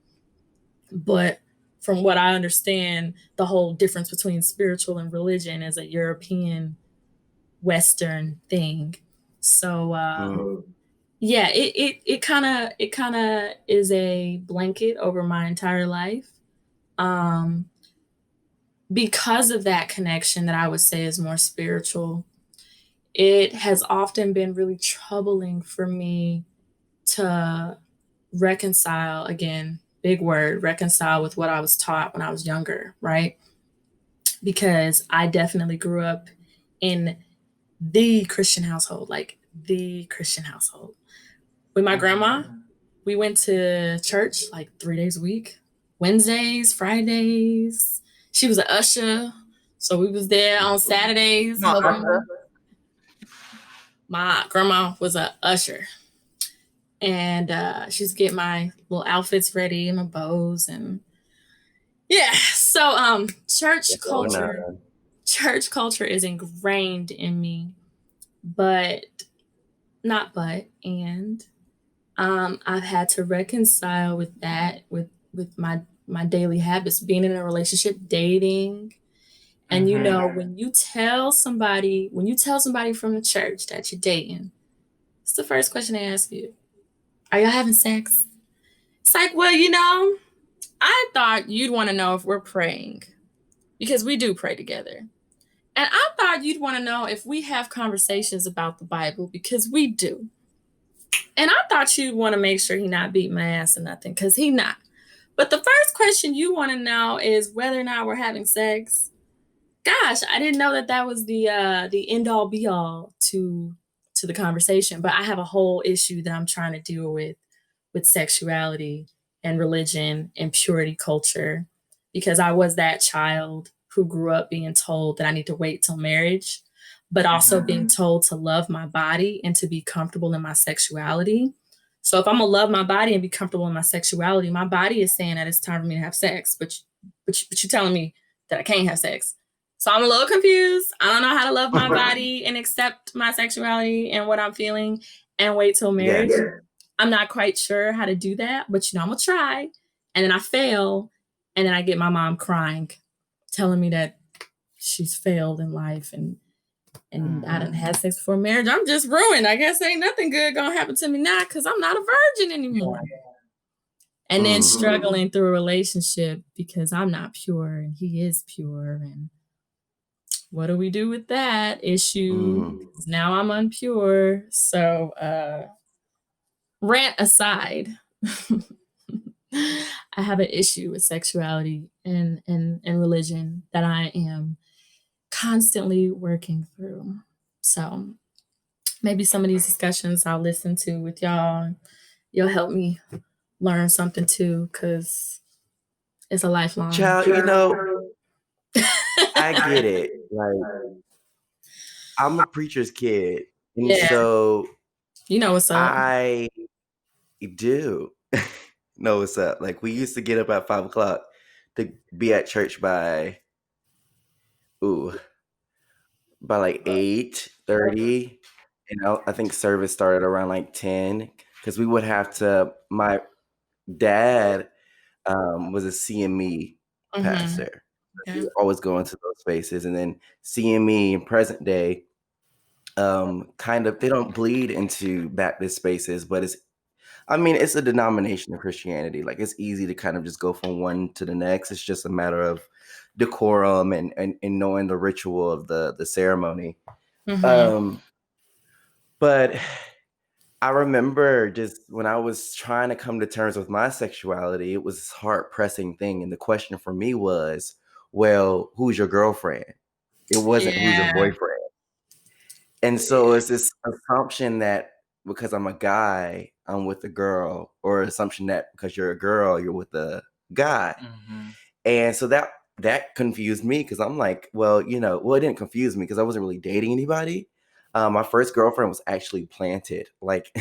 but from what I understand, the whole difference between spiritual and religion is a European Western thing. So yeah, it kind of is a blanket over my entire life. Um, because of that connection that I would say is more spiritual, it has often been really troubling for me to reconcile, again, big word, reconcile with what I was taught when I was younger, right? Because I definitely grew up in the Christian household, like the Christian household. With my grandma, we went to church like 3 days a week, Wednesdays, Fridays. She was an usher, so we was there on Saturdays. No, helping. My grandma was a usher, and she used to get my little outfits ready and my bows, and yeah. So church culture is ingrained in me, but I've had to reconcile with that with my daily habits, being in a relationship, dating. And you know, when you tell somebody from the church that you're dating, it's the first question they ask you. Are y'all having sex? It's like, well, you know, I thought you'd want to know if we're praying, because we do pray together. And I thought you'd want to know if we have conversations about the Bible, because we do. And I thought you'd want to make sure he not beat my ass or nothing, because he not. But the first question you want to know is whether or not we're having sex. Gosh, I didn't know that was the end all be all to the conversation. But I have a whole issue that I'm trying to deal with sexuality and religion and purity culture, because I was that child who grew up being told that I need to wait till marriage, but also being told to love my body and to be comfortable in my sexuality. So if I'm gonna love my body and be comfortable in my sexuality, my body is saying that it's time for me to have sex, but you're telling me that I can't have sex. So I'm a little confused. I don't know how to love my body and accept my sexuality and what I'm feeling and wait till marriage. Yeah. I'm not quite sure how to do that, but you know, I'm gonna try. And then I fail, and then I get my mom crying, telling me that she's failed in life and I done had sex before marriage. I'm just ruined. I guess ain't nothing good gonna happen to me now because I'm not a virgin anymore. And then struggling through a relationship because I'm not pure and he is pure. And what do we do with that issue? Now I'm unpure. So rant aside, I have an issue with sexuality and religion that I am constantly working through. So maybe some of these discussions I'll listen to with y'all. You'll help me learn something too, because it's a lifelong Child, you know, I get it. Like, I'm a preacher's kid. And so you know what's up. I do know what's up. Like, we used to get up at 5 o'clock to be at church by like 8:30. And I think service started around like 10, because we would have to, my dad was a CME pastor. Okay. He would always go into those spaces. And then CME in present day, kind of, they don't bleed into Baptist spaces, but it's a denomination of Christianity. Like, it's easy to kind of just go from one to the next. It's just a matter of decorum and knowing the ritual of the ceremony. But I remember just when I was trying to come to terms with my sexuality, it was this hard pressing thing. And the question for me was, well, who's your girlfriend? It wasn't who's your Yeah. boyfriend. And so it's this assumption that because I'm a guy, I'm with a girl, or assumption that because you're a girl, you're with a guy. Mm-hmm. And so that confused me because I'm like, well, it didn't confuse me because I wasn't really dating anybody. My first girlfriend was actually planted. Like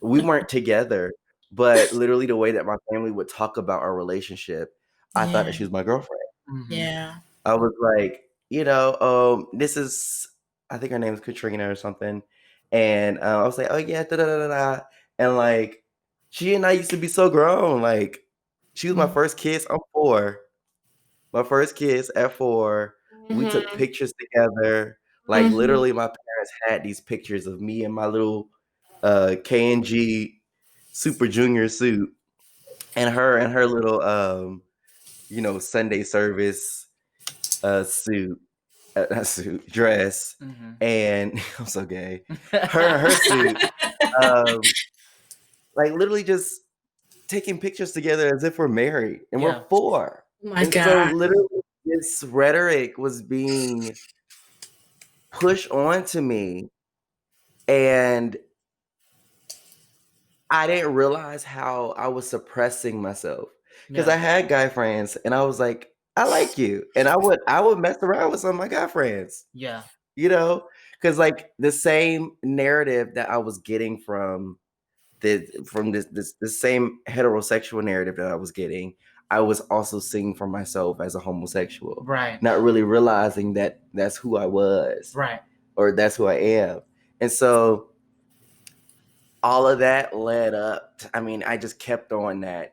we weren't together, but literally the way that my family would talk about our relationship, I thought that she was my girlfriend. Mm-hmm. Yeah. I was like, this is, I think her name is Katrina or something. And I was like, oh yeah, da da da da da. And like, she and I used to be so grown. Like, she was my first kiss. I'm 4. My first kiss at 4. We took Mhm. pictures together. Like, literally, my parents had these pictures of me in my little K&G Super Junior suit, and her in her little Sunday service suit, dress, Mm-hmm. and I'm so gay. Her suit, like literally just taking pictures together as if we're married, and Yeah. we're 4. Oh my And so God. literally this rhetoric was being pushed onto me, and I didn't realize how I was suppressing myself because Yeah. I had guy friends, and I was like, I like you, and I would mess around with some of my guy friends, Yeah. because like the same narrative that I was getting from this same heterosexual narrative that I was getting, I was also seeing for myself as a homosexual, Right. not really realizing that that's who I was, Right. or that's who I am. And so all of that led up I mean, I just kept on that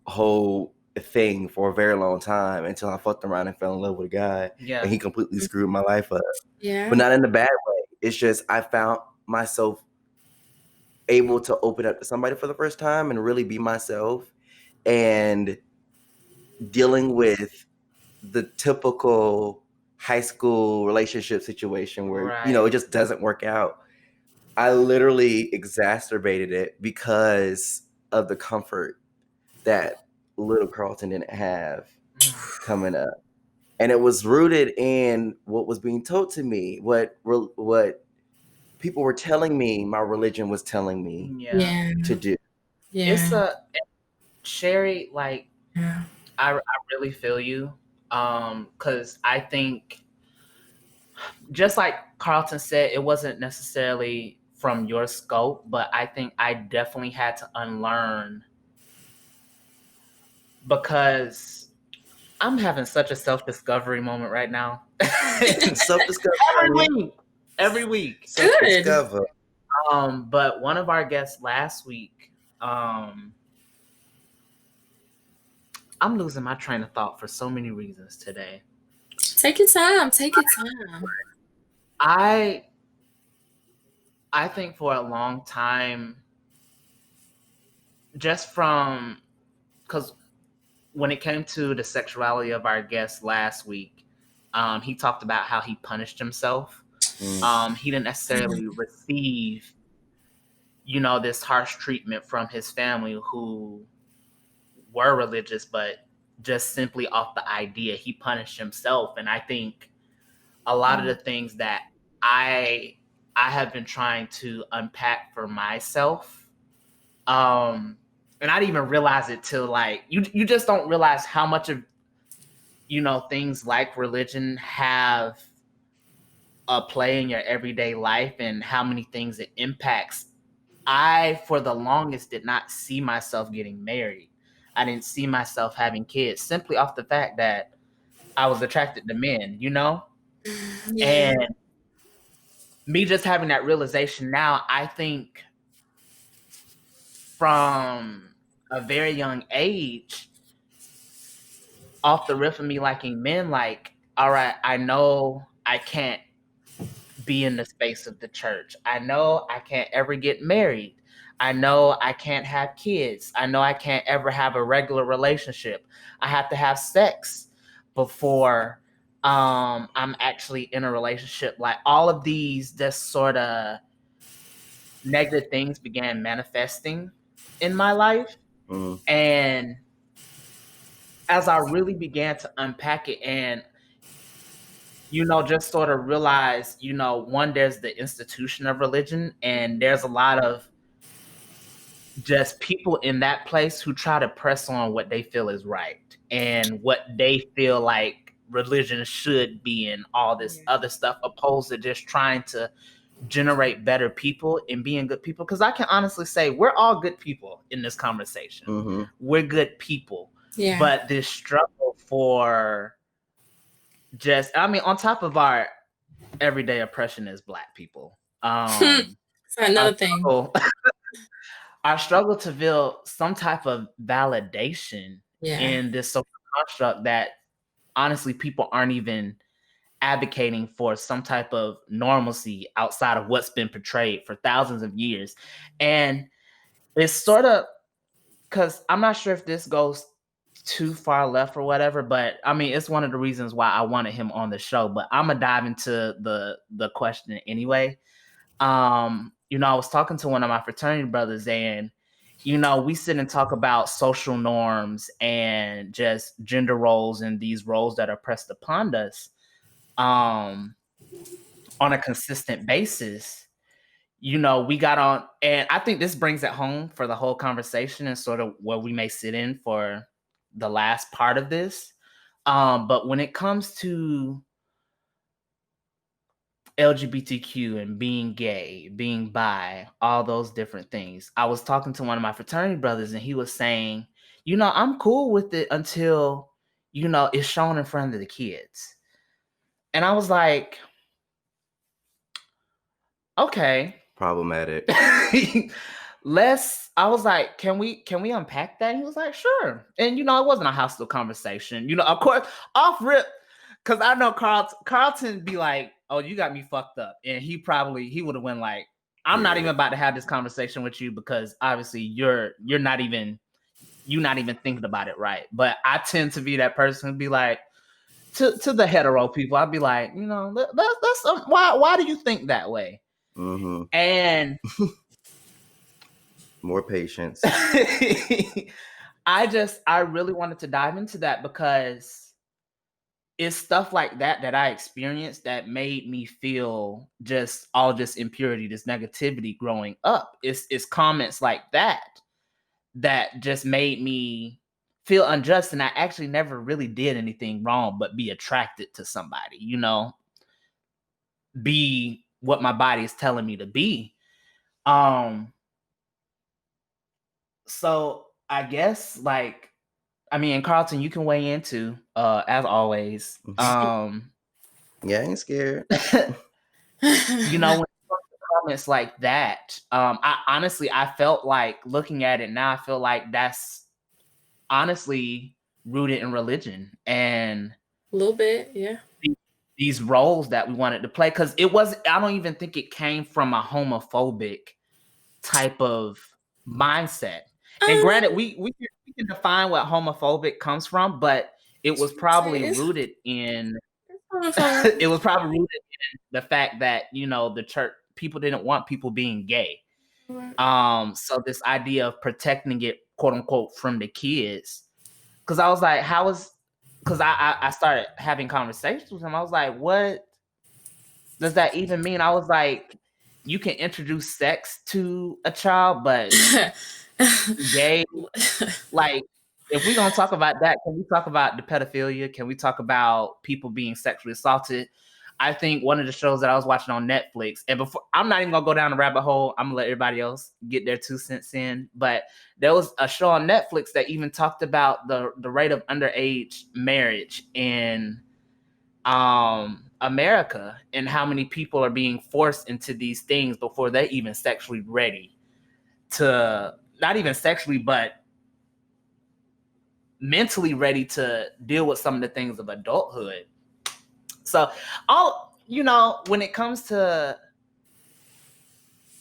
whole thing for a very long time until I fucked around and fell in love with a guy, Yeah. and he completely screwed my life up. Yeah. But not in a bad way. It's just I found myself able to open up to somebody for the first time and really be myself, and dealing with the typical high school relationship situation where Right. it just doesn't work out. I literally exacerbated it because of the comfort that little Carlton didn't have coming up. And it was rooted in what was being told to me, what people were telling me my religion was telling me Yeah. Yeah. to do. It's Yeah. Sherry, like, Yeah. I really feel you. Because I think, just like Carlton said, it wasn't necessarily from your scope, but I think I definitely had to unlearn, because I'm having such a self-discovery moment right now. Self-discovery. Every week. Self-discover. But one of our guests last week, I'm losing my train of thought for so many reasons today. Take your time. Take your time. I think for a long time, just from, because when it came to the sexuality of our guest last week, he talked about how he punished himself. He didn't necessarily receive, this harsh treatment from his family who were religious, but just simply off the idea, he punished himself. And I think a lot of the things that I have been trying to unpack for myself, and I didn't even realize it till like you just don't realize how much of things like religion have a play in your everyday life and how many things it impacts. I, for the longest, did not see myself getting married. I didn't see myself having kids, simply off the fact that I was attracted to men, Yeah. And me just having that realization now, I think from a very young age, off the rip of me liking men, like, all right, I know I can't be in the space of the church. I know I can't ever get married. I know I can't have kids. I know I can't ever have a regular relationship. I have to have sex before I'm actually in a relationship. Like all of these just sort of negative things began manifesting in my life. Mm. And as I really began to unpack it and, just sort of realize, one, there's the institution of religion, and there's a lot of just people in that place who try to press on what they feel is right and what they feel like religion should be and all this other stuff, opposed to just trying to generate better people and being good people. Because I can honestly say we're all good people in this conversation. Mm-hmm. We're good people. Yeah. But this struggle for on top of our everyday oppression as Black people, Another thing. I struggle to feel some type of validation in this social construct that honestly people aren't even advocating for some type of normalcy outside of what's been portrayed for thousands of years. And it's sort of, because I'm not sure if this goes too far left or whatever, but I mean, it's one of the reasons why I wanted him on the show, but I'm gonna dive into the question anyway. I was talking to one of my fraternity brothers, and we sit and talk about social norms and just gender roles and these roles that are pressed upon us on a consistent basis. We got on, and I think this brings it home for the whole conversation and sort of where we may sit in for the last part of this. But when it comes to LGBTQ and being gay, being bi, all those different things, I was talking to one of my fraternity brothers, and he was saying, I'm cool with it until, it's shown in front of the kids. And I was like, okay. Problematic. I was like, can we unpack that? And he was like, sure. And it wasn't a hostile conversation. Of course, off rip, because I know Carlton be like, oh, you got me fucked up. And he would have went like, I'm not even about to have this conversation with you because obviously you're not even thinking about it right. But I tend to be that person who'd be like, to the hetero people, I'd be like, that's why do you think that way? Mm-hmm. And more patience. I really wanted to dive into that because it's stuff like that I experienced that made me feel just all this impurity, this negativity growing up. It's comments like that just made me feel unjust, and I actually never really did anything wrong but be attracted to somebody, be what my body is telling me to be. So I guess and Carlton, you can weigh in too, as always. Yeah, I ain't scared. When it comes to comments like that, I felt like looking at it now, I feel like that's honestly rooted in religion and a little bit, yeah. These roles that we wanted to play, because I don't even think it came from a homophobic type of mindset. And granted, we can define what homophobic comes from, but it was probably rooted in the fact that the church people didn't want people being gay. So this idea of protecting it, quote unquote, from the kids, because I was like, because I started having conversations with him. I was like, what does that even mean? I was like, you can introduce sex to a child, but gay, like, if we're going to talk about that, can we talk about the pedophilia? Can we talk about people being sexually assaulted? I think one of the shows that I was watching on Netflix, and before, I'm not even going to go down the rabbit hole. I'm going to let everybody else get their 2 cents in. But there was a show on Netflix that even talked about the rate of underage marriage in America and how many people are being forced into these things before they're even sexually ready to, not even sexually, but mentally ready to deal with some of the things of adulthood. So when it comes to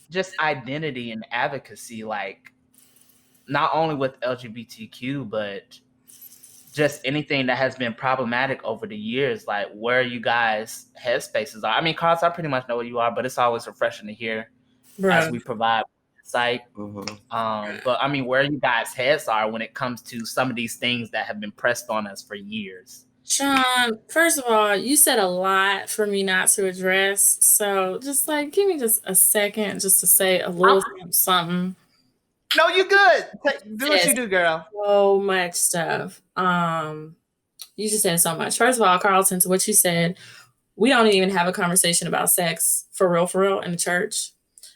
just identity and advocacy, like not only with LGBTQ, but just anything that has been problematic over the years, like where you guys headspaces are. I mean, Carlos, I pretty much know what you are, but it's always refreshing to hear as Bro. we provide insight. But I mean, where you guys' heads are when it comes to some of these things that have been pressed on us for years. Sean, first of all, you said a lot for me not to address. So just like give me just a second just to say a little something. No, you good. Do what Yes. you do, girl. So much stuff. You just said so much. First of all, Carlton, to what you said, we don't even have a conversation about sex for real in the church.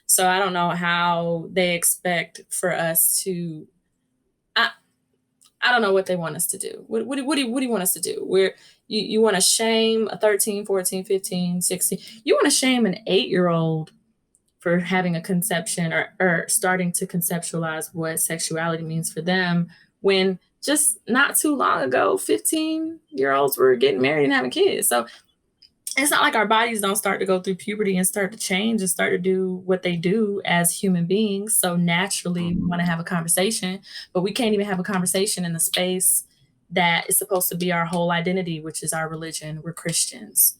So I don't know how they expect for us to. I don't know what they want us to do. What do you want us to do? Where you want to shame a 13, 14, 15, 16. You want to shame an 8-year-old for having a conception or starting to conceptualize what sexuality means for them when just not too long ago, 15-year-olds were getting married and having kids. So it's not like our bodies don't start to go through puberty and start to change and start to do what they do as human beings. So naturally, we want to have a conversation, but we can't even have a conversation in the space that is supposed to be our whole identity, which is our religion. We're Christians.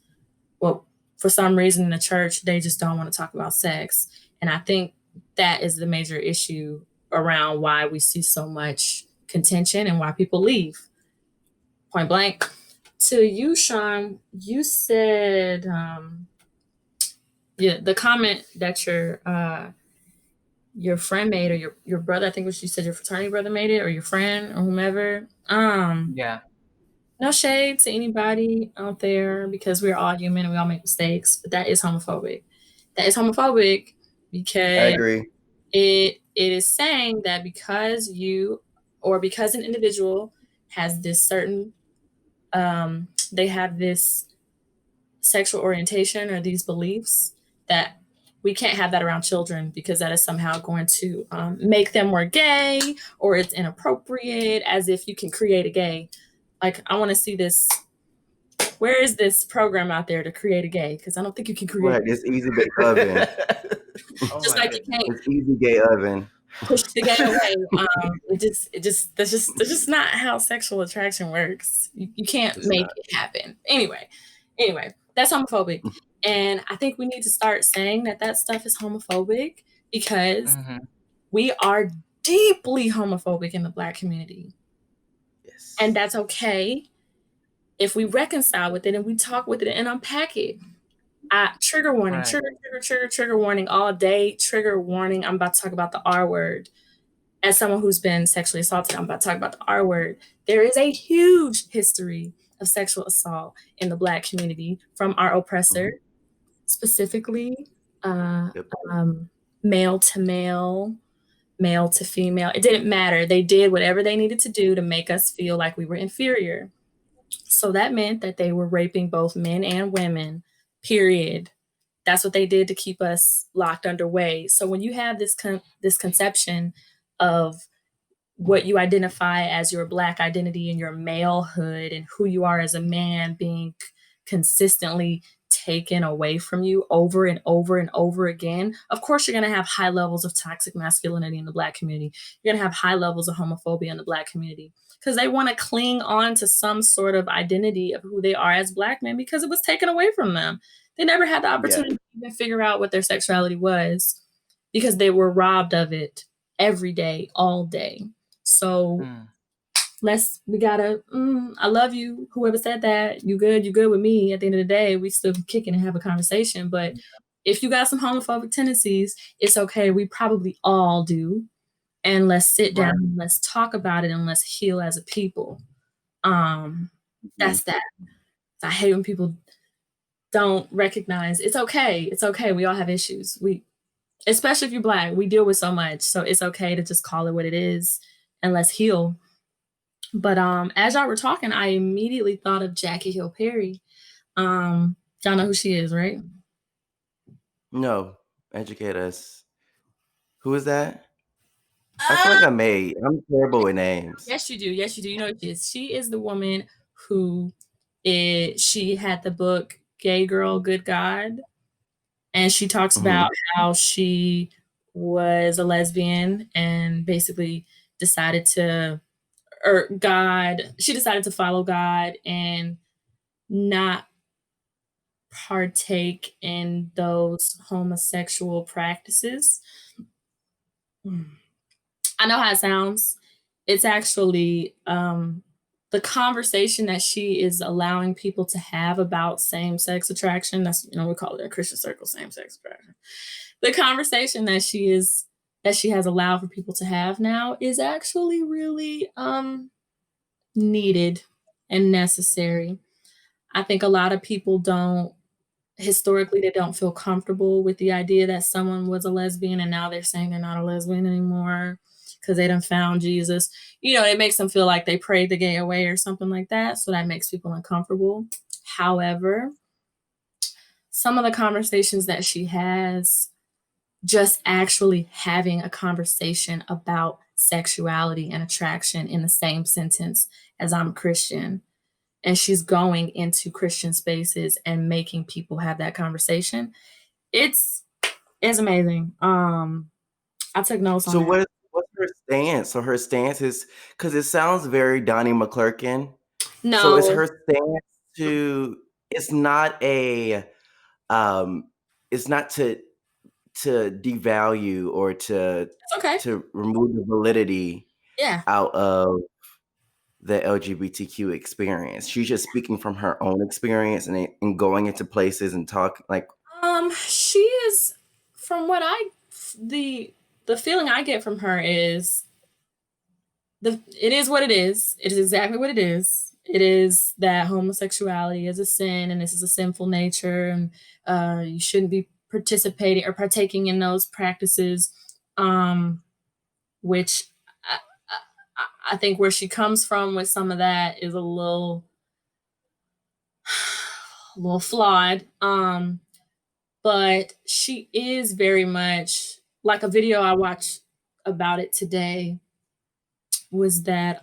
Well, for some reason in the church, they just don't want to talk about sex. And I think that is the major issue around why we see so much contention and why people leave. Point blank. To you, Sean, you said, the comment that your friend made, or your brother, I think what you said, your fraternity brother made it, or your friend, or whomever. Yeah. No shade to anybody out there because we're all human and we all make mistakes, but that is homophobic. That is homophobic because I agree. It is saying that because you or because an individual has this certain they have this sexual orientation or these beliefs that we can't have that around children because that is somehow going to make them more gay or it's inappropriate, as if you can create a gay. Like, I want to see this. Where is this program out there to create a gay? Because I don't think you can create. Right, it's easy bake oven. Just like you can't It's easy gay oven. push the gay away. That's just not how sexual attraction works. You can't make it happen. Anyway, that's homophobic. And I think we need to start saying that stuff is homophobic because we are deeply homophobic in the Black community. Yes. And that's okay if we reconcile with it and we talk with it and unpack it. Trigger warning, trigger warning all day. Trigger warning. I'm about to talk about the R word. As someone who's been sexually assaulted, I'm about to talk about the R word. There is a huge history of sexual assault in the Black community from our oppressor, specifically male to male, male to female. It didn't matter. They did whatever they needed to do to make us feel like we were inferior. So that meant that they were raping both men and women, period. That's what they did to keep us locked underway. So when you have this conception of what you identify as your Black identity and your malehood and who you are as a man being consistently taken away from you over and over and over again, of course you're going to have high levels of toxic masculinity in the Black community. You're going to have high levels of homophobia in the Black community because they want to cling on to some sort of identity of who they are as Black men because it was taken away from them. They never had the opportunity to even figure out what their sexuality was because they were robbed of it every day, all day. So we gotta, I love you, whoever said that, you good with me. At the end of the day, we still kicking and have a conversation. But if you got some homophobic tendencies, it's okay. We probably all do. And let's sit down and let's talk about it and let's heal as a people. That's that. I hate when people don't recognize it's okay. It's okay. We all have issues. Especially if you're Black, we deal with so much. So it's okay to just call it what it is and let's heal. But as y'all were talking, I immediately thought of Jackie Hill Perry. Y'all know who she is, right? No, educate us. Who is that? I feel like I'm terrible with names. Yes, you do. You know who she is. She is the woman who she had the book Gay Girl, Good God. And she talks about how she was a lesbian and basically decided to or God. She decided to follow God and not partake in those homosexual practices. I know how it sounds. It's actually the conversation that she is allowing people to have about same-sex attraction. That's, we call it a Christian circle, same-sex attraction. The conversation that she has allowed for people to have now is actually really needed and necessary. I think a lot of people historically, they don't feel comfortable with the idea that someone was a lesbian and now they're saying they're not a lesbian anymore because they done found Jesus. It makes them feel like they prayed the gay away or something like that. So that makes people uncomfortable. However, some of the conversations that she has, just actually having a conversation about sexuality and attraction in the same sentence as I'm a Christian, and she's going into Christian spaces and making people have that conversation. It's amazing. I took notes on So that. what's her stance? So her stance is, because it sounds very Donnie McClurkin. No. So is her stance it's not to devalue or to remove the validity out of the LGBTQ experience. She's just speaking from her own experience and going into places and talk like. She is, from what the feeling I get from her is it is what it is. It is exactly what it is. It is that homosexuality is a sin and this is a sinful nature, and you shouldn't be participating or partaking in those practices, which I think where she comes from with some of that is a little flawed. But she is very much, like a video I watched about it today was that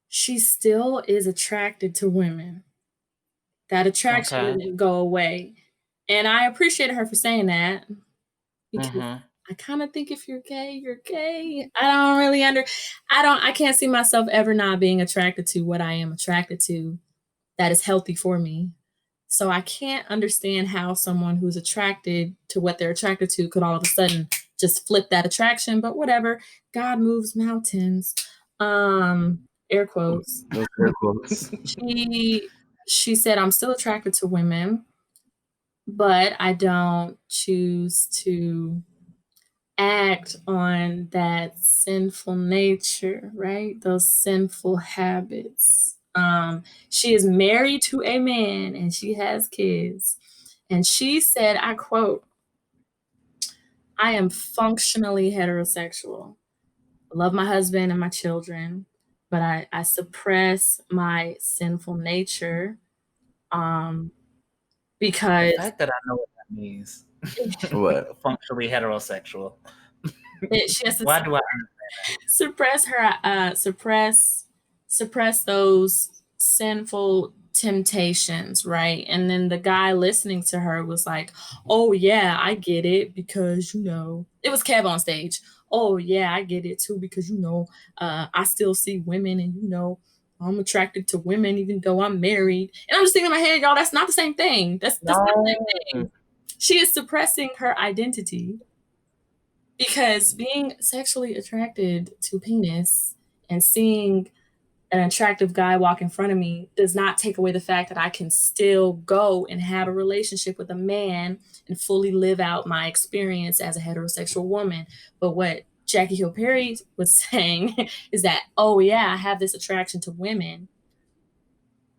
she still is attracted to women. That attraction didn't go away. And I appreciated her for saying that, because I kind of think if you're gay, you're gay. I can't see myself ever not being attracted to what I am attracted to that is healthy for me. So I can't understand how someone who's attracted to what they're attracted to could all of a sudden just flip that attraction, but whatever. God moves mountains. Air quotes. Air quotes. She said, I'm still attracted to women, but I don't choose to act on that sinful nature, right? Those sinful habits. She is married to a man and she has kids. And she said, I quote, I am functionally heterosexual. I love my husband and my children, but I suppress my sinful nature because the fact that I know what that means. What? Functionally heterosexual. She has to Why do I suppress those sinful temptations, right? And then the guy listening to her was like, oh yeah, I get it, because it was Kev on stage. Oh yeah, I get it too, because I still see women, and I'm attracted to women even though I'm married. And I'm just thinking in my head, y'all, that's not the same thing. That's not the same thing. She is suppressing her identity, because being sexually attracted to penis and seeing an attractive guy walk in front of me does not take away the fact that I can still go and have a relationship with a man and fully live out my experience as a heterosexual woman. But what Jackie Hill Perry was saying is that, oh yeah, I have this attraction to women.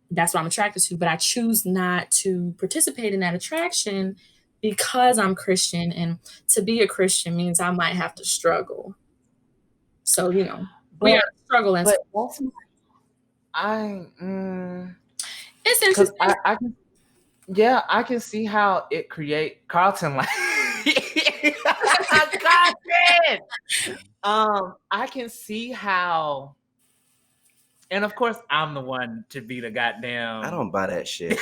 That's what I'm attracted to, but I choose not to participate in that attraction because I'm Christian, and to be a Christian means I might have to struggle. So, we are struggling. But that's it's interesting. I can see how it create Carlton like I can see how, and of course I'm the one to be the goddamn. I don't buy that shit.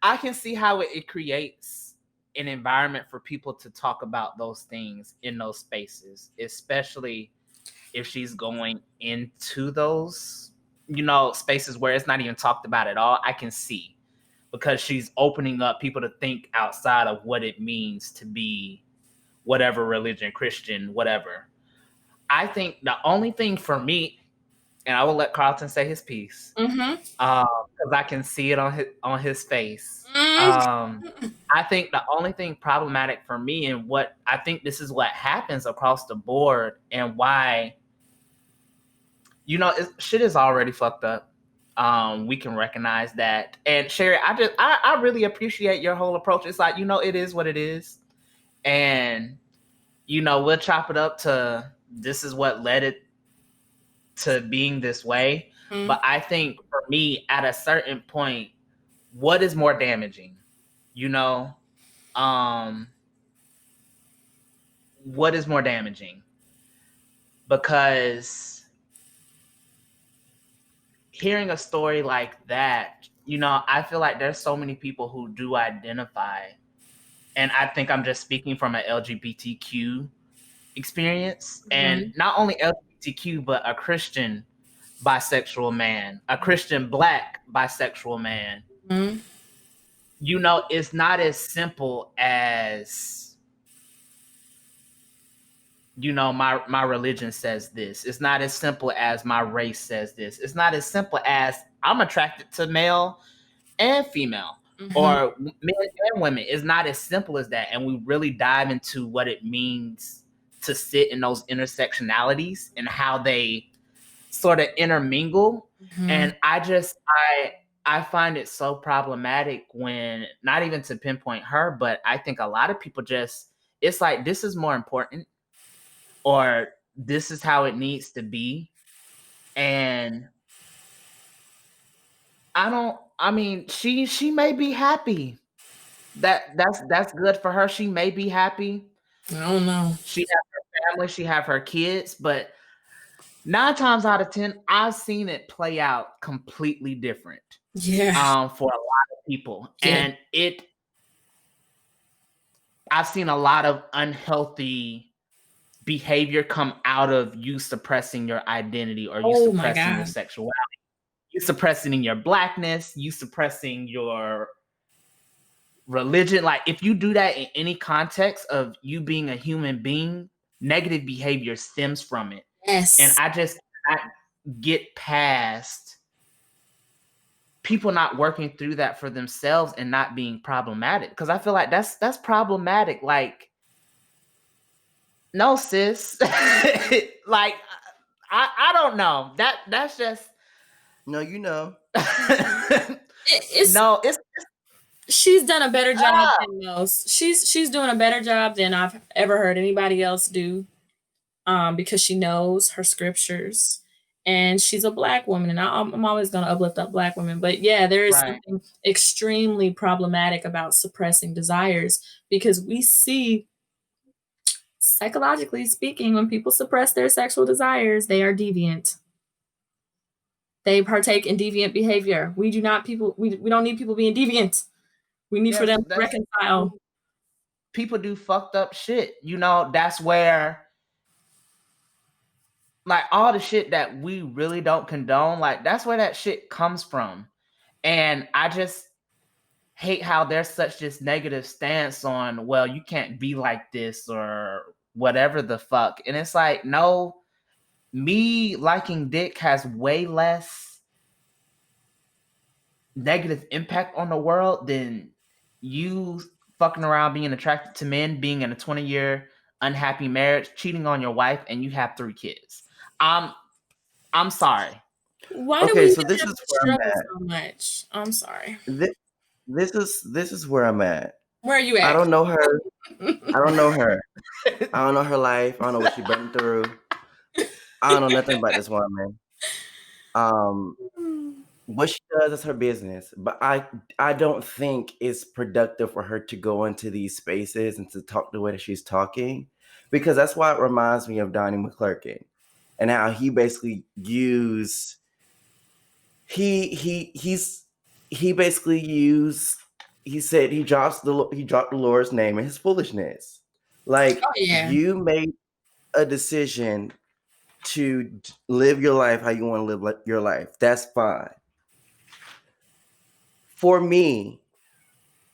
I can see how it creates an environment for people to talk about those things in those spaces, especially if she's going into those, spaces where it's not even talked about at all. I can see, because she's opening up people to think outside of what it means to be whatever religion, Christian, whatever. I think the only thing for me, and I will let Carlton say his piece, Mm-hmm. because I can see it on his face. I think the only thing problematic for me, and what I think this is what happens across the board, and why, shit is already fucked up. We can recognize that. And Sherry, I really appreciate your whole approach. It's like, it is what it is, and we'll chop it up to this is what led it to being this way. Mm-hmm. But I think for me, at a certain point, what is more damaging? What is more damaging? Because hearing a story like that, I feel like there's so many people who do identify, and I think I'm just speaking from an LGBTQ experience, and not only LGBTQ, but a Christian bisexual man, a Christian Black bisexual man. Mm-hmm. It's not as simple as, my religion says this. It's not as simple as my race says this. It's not as simple as I'm attracted to male and female, or men and women. It's not as simple as that. And we really dive into what it means to sit in those intersectionalities and how they sort of intermingle. And I find it so problematic when, not even to pinpoint her, but I think a lot of people it's like, this is more important, or this is how it needs to be. And she may be happy. That's good for her. She may be happy. I don't know. She has her family, she have her kids, but 9 times out of 10, I've seen it play out completely different. Yeah. For a lot of people. Yeah. And I've seen a lot of unhealthy behavior come out of you suppressing your identity, or you suppressing your sexuality, you suppressing your Blackness, you suppressing your religion. Like, if you do that in any context of you being a human being, negative behavior stems from it. Yes. And I just cannot get past people not working through that for themselves and not being problematic, because I feel like that's problematic. Like, no, sis. Like, I don't know. That's just No, she's done a better job than most. She's doing a better job than I've ever heard anybody else do, because she knows her scriptures, and she's a Black woman, and I'm always going to uplift up Black women. But yeah, there is something extremely problematic about suppressing desires, because we see, psychologically speaking, when people suppress their sexual desires, they are deviant. They partake in deviant behavior. We don't need people being deviant. We need for them to reconcile. People do fucked up shit. That's where, like, all the shit that we really don't condone, like, that's where that shit comes from. And I just hate how there's such this negative stance on, well, you can't be like this or whatever the fuck. And it's like, no, me liking dick has way less negative impact on the world than you fucking around being attracted to men, being in a 20-year unhappy marriage, cheating on your wife, and you have 3 kids. I'm sorry. Why do we so this is where I'm at. So much? I'm sorry. This is where I'm at. Where are you at? I don't know her. I don't know her life. I don't know what she's been through. I don't know nothing about this woman. What she does is her business, but I don't think it's productive for her to go into these spaces and to talk the way that she's talking, because that's why it reminds me of Donnie McClurkin and how he basically used he said he dropped the Lord's name in his foolishness. Like, you made a decision to live your life how you want to live your life. That's fine. For me,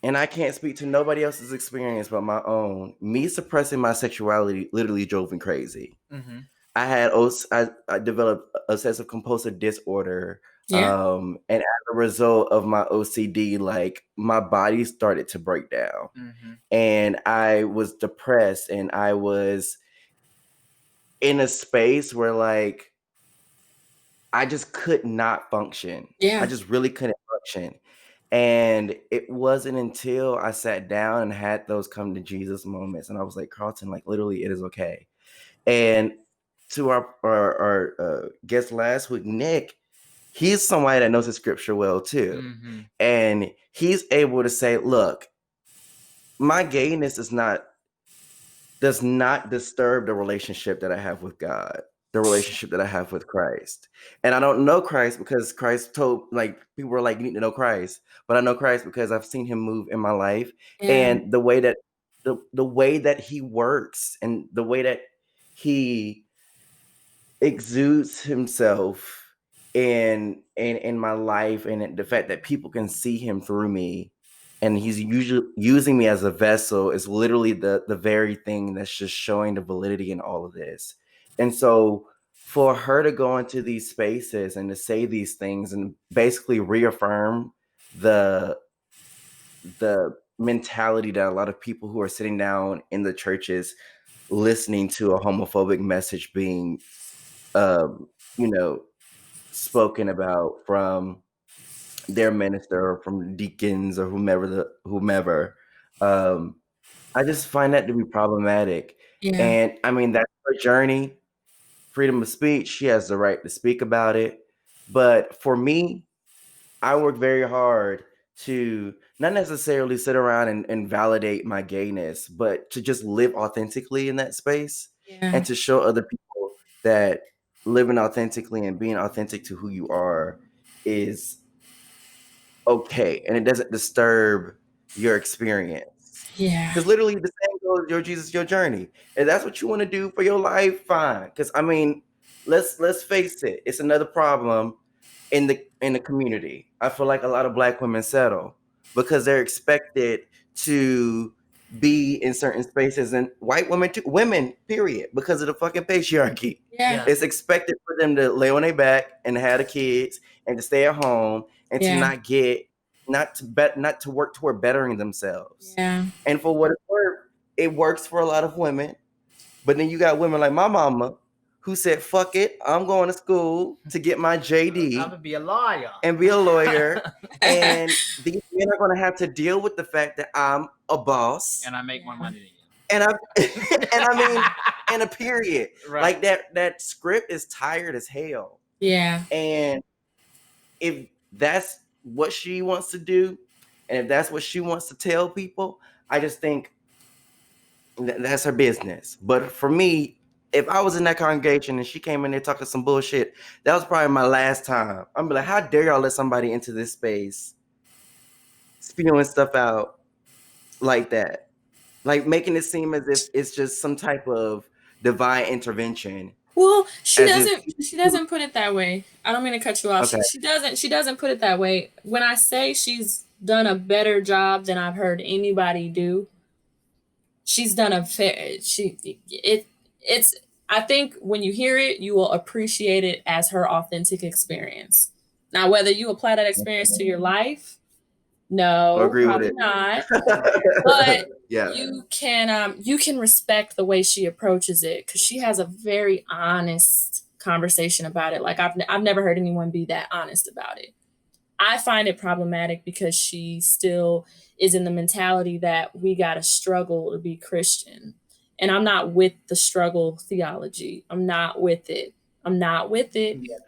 and I can't speak to nobody else's experience but my own, me suppressing my sexuality literally drove me crazy. Mm-hmm. I developed obsessive compulsive disorder. Yeah. And as a result of my OCD, like my body started to break down. Mm-hmm. And I was depressed, and I was in a space where like I just could not function. Yeah. I just really couldn't function. And it wasn't until I sat down and had those come to Jesus moments, and I was like, Carlton, like literally, it is okay. And to our guest last week, Nick, he's somebody that knows the scripture well too. Mm-hmm. And he's able to say, look, my gayness does not disturb the relationship that I have with God, the relationship that I have with Christ. And I don't know Christ because Christ told, like, people were like, you need to know Christ. But I know Christ because I've seen him move in my life. Yeah. And the way that the way that he works, and the way that he exudes himself in my life, and the fact that people can see him through me, and he's usually using me as a vessel, is literally the very thing that's just showing the validity in all of this. And so for her to go into these spaces and to say these things and basically reaffirm the mentality that a lot of people who are sitting down in the churches listening to a homophobic message being spoken about from their minister or from deacons or whomever. I just find that to be problematic. Yeah. And I mean, that's her journey, freedom of speech. She has the right to speak about it. But for me, I work very hard to not necessarily sit around and validate my gayness, but to just live authentically in that space, Yeah. and to show other people that living authentically and being authentic to who you are is okay, and it doesn't disturb your experience. Yeah. Because literally the same goes, your Jesus, your journey. And that's what you want to do for your life, fine. Because I mean, let's face it, it's another problem in the community. I feel like a lot of Black women settle because they're expected to be in certain spaces, and white women too, women, period, because of the fucking patriarchy. Yeah. It's expected for them to lay on their back and have the kids and to stay at home and to not to work toward bettering themselves. Yeah. And for what it's worth, it works for a lot of women. But then you got women like my mama who said, fuck it, I'm going to school to get my JD. I'm gonna be a lawyer. And be a lawyer. And these men are going to have to deal with the fact that I'm a boss. And I make more money than you. And I mean, in a period. Right. Like that script is tired as hell. Yeah. And if that's what she wants to do, and if that's what she wants to tell people, I just think that's her business. But for me, if I was in that congregation and she came in there talking some bullshit, that was probably my last time. I'm be like, how dare y'all let somebody into this space spewing stuff out like that? Like making it seem as if it's just some type of divine intervention. Well, she As if- doesn't put it that way. I don't mean to cut you off. Okay. She doesn't put it that way. When I say she's done a better job than I've heard anybody do, she's done a fair I think when you hear it, you will appreciate it as her authentic experience. Now, whether you apply that experience to your life, no, Agree with probably it. not. But Yeah. you can respect the way she approaches it, because she has a very honest conversation about it. Like I've never heard anyone be that honest about it. I find it problematic because she still is in the mentality that we gotta struggle to be Christian. And I'm not with the struggle theology. I'm not with it. Yeah.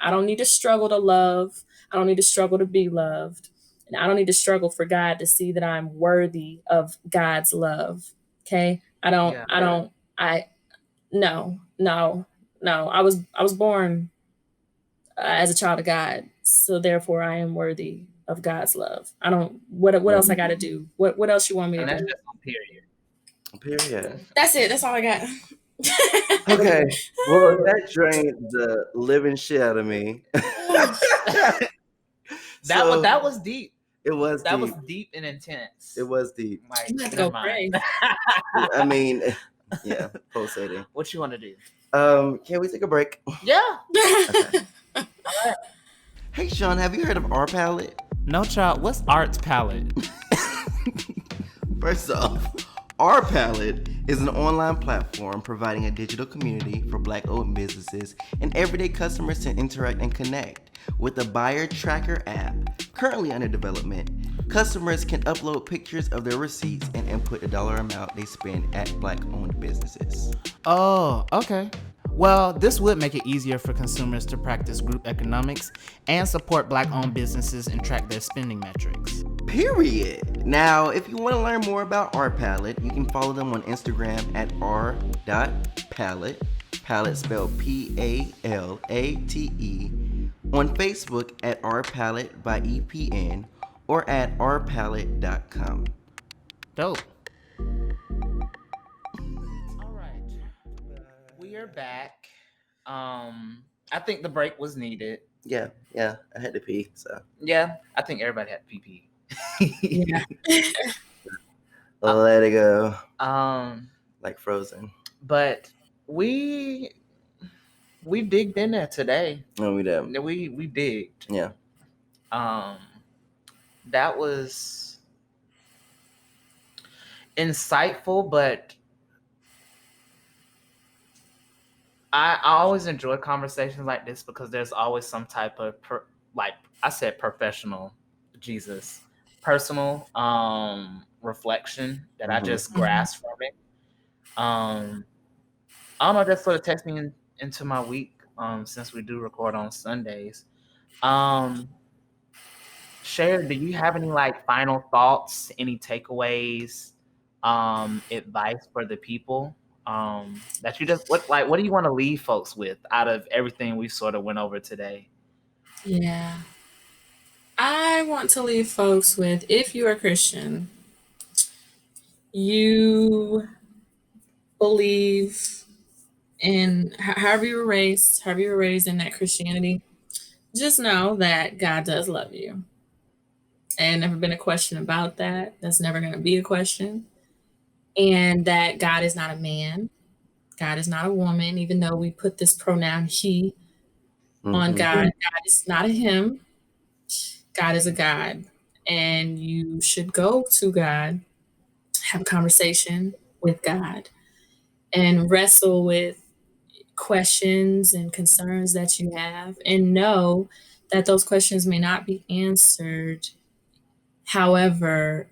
I don't need to struggle to love. I don't need to struggle to be loved. And I don't need to struggle for God to see that I'm worthy of God's love. Okay? No. I was born as a child of God. So therefore I am worthy of God's love. I don't, what else I got to do? What else you want me to And that's do? just on period. Period. That's it. That's all I got. Okay. Well, that drained the living shit out of me. So that was deep. it was That was deep. deep and intense. It was deep. Like, You have to never go mind. pray. I mean, yeah, pulsating. What you want to do? Can we take a break? Yeah. Hey, Sean, have you heard of Our Palette? No, child. What's Arts Palette? First off, Our Palette is an online platform providing a digital community for Black-owned businesses and everyday customers to interact and connect. With a buyer tracker app currently under development, customers can upload pictures of their receipts and input the dollar amount they spend at Black-owned businesses. Oh, okay. Well, this would make it easier for consumers to practice group economics and support Black-owned businesses and track their spending metrics. Period. Now, if you want to learn more about Our Palette, you can follow them on Instagram at r.palette, palette spelled Palate, on Facebook at Our Palette by EPN, or at ourpalette.com. Dope. All right. We are back. I think the break was needed. Yeah, I had to pee, so. Yeah, I think everybody had PP. Yeah. Let it go. Like Frozen. But we digged in there today. No, we did. We digged. Yeah. That was insightful, but I always enjoy conversations like this because there's always some type of professional personal reflection that I just grasp from it. I don't know, that sort of takes me into my week, since we do record on Sundays. Cher, do you have any final thoughts, any takeaways, advice for the people, that you just what do you want to leave folks with out of everything we sort of went over today? Yeah. I want to leave folks with, if you are Christian, you believe in however you were raised in that Christianity, just know that God does love you. And never been a question about that. That's never going to be a question. And that God is not a man. God is not a woman, even though we put this pronoun he on God. God is not a him. God is a God. And you should go to God, have a conversation with God, and wrestle with questions and concerns that you have, and know that those questions may not be answered. However,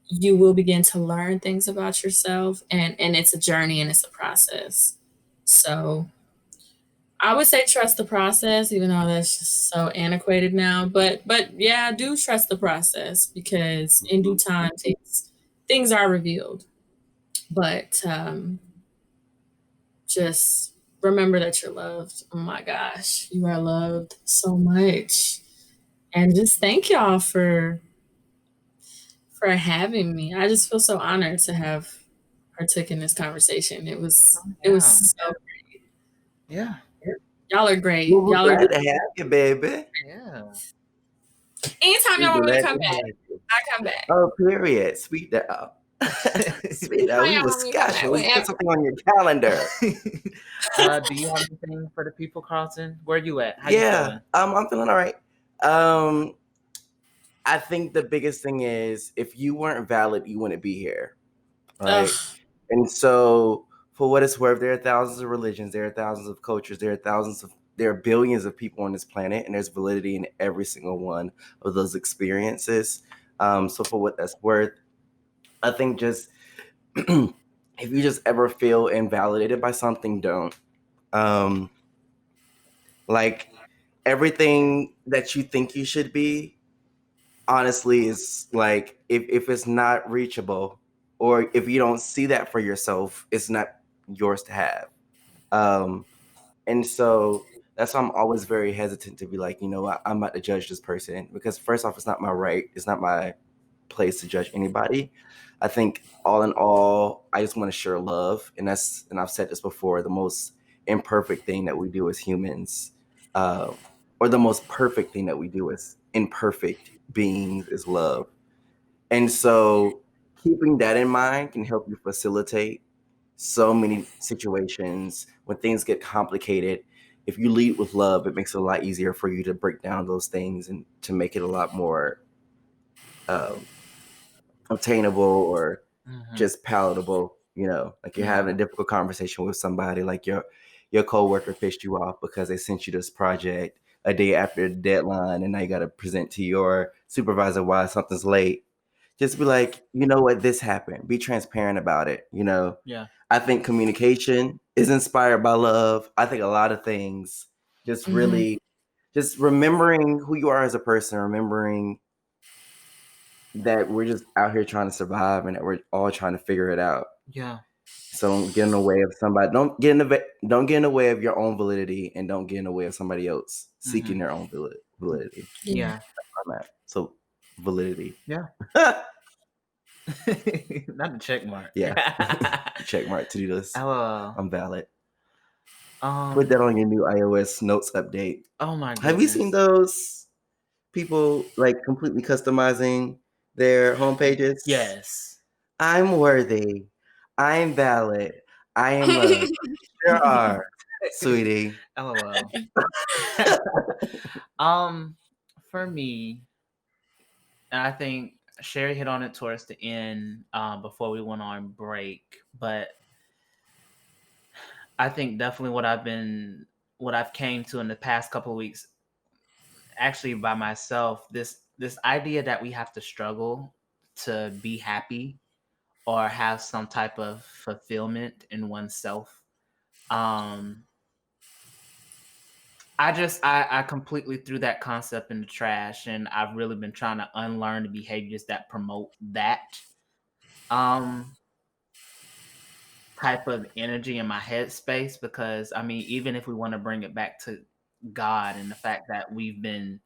you will begin to learn things about yourself, and it's a journey and it's a process. So I would say trust the process, even though that's just so antiquated now. But yeah, do trust the process, because in due time things are revealed. But just remember that you're loved. Oh my gosh, you are loved so much. And just thank y'all for having me. I just feel so honored to have partook in this conversation. It was so great. Yeah. Y'all are great. Well, we're Y'all are glad to have you, baby. Yeah. anytime y'all want me to come back, I come back. Oh, period. Sweet that. Sweet that. We was scotching. We put something on your calendar. Do you have anything for the people, Carlton? Where you at? How you feeling? I'm feeling all right. I think the biggest thing is, if you weren't valid, you wouldn't be here. Right? And so, for what it's worth, there are thousands of religions, there are thousands of cultures, there are billions of people on this planet, and there's validity in every single one of those experiences. So for what that's worth, I think just if you just ever feel invalidated by something, don't. Like, everything that you think you should be, honestly, is like, if it's not reachable, or if you don't see that for yourself, it's not yours to have. And so that's why I'm always very hesitant to be like, you know what, I'm about to judge this person, because first off, it's not my right, it's not my place to judge anybody. I think all in all, I just want to share love, and I've said this before, the most imperfect thing that we do as humans, or the most perfect thing that we do as imperfect beings is love. And so keeping that in mind can help you facilitate so many situations when things get complicated. If you lead with love, it makes it a lot easier for you to break down those things and to make it a lot more obtainable or just palatable. Like you're having a difficult conversation with somebody, like your coworker pissed you off because they sent you this project a day after the deadline, and now you got to present to your supervisor why something's late. Just be like, you know what, this happened. Be transparent about it. Yeah. I think communication is inspired by love. I think a lot of things just really, just remembering who you are as a person, remembering that we're just out here trying to survive and that we're all trying to figure it out. Yeah. So don't get in the way of somebody. Don't get in the way of your own validity, and don't get in the way of somebody else seeking their own validity. Yeah. That's where I'm at. So validity. Yeah. Not the check mark. Yeah. Check mark to do this. I'm valid. Put that on your new iOS notes update. Oh my goodness. Have you seen those people like completely customizing their homepages? Yes. I'm worthy. I'm valid. I am loved. There are, sweetie. LOL. For me, and I think Sherry hit on it towards the end before we went on break, but I think definitely what I've came to in the past couple of weeks, actually by myself, this idea that we have to struggle to be happy or have some type of fulfillment in oneself. I completely threw that concept in the trash, and I've really been trying to unlearn the behaviors that promote that type of energy in my headspace, because I mean, even if we want to bring it back to God and the fact that we've been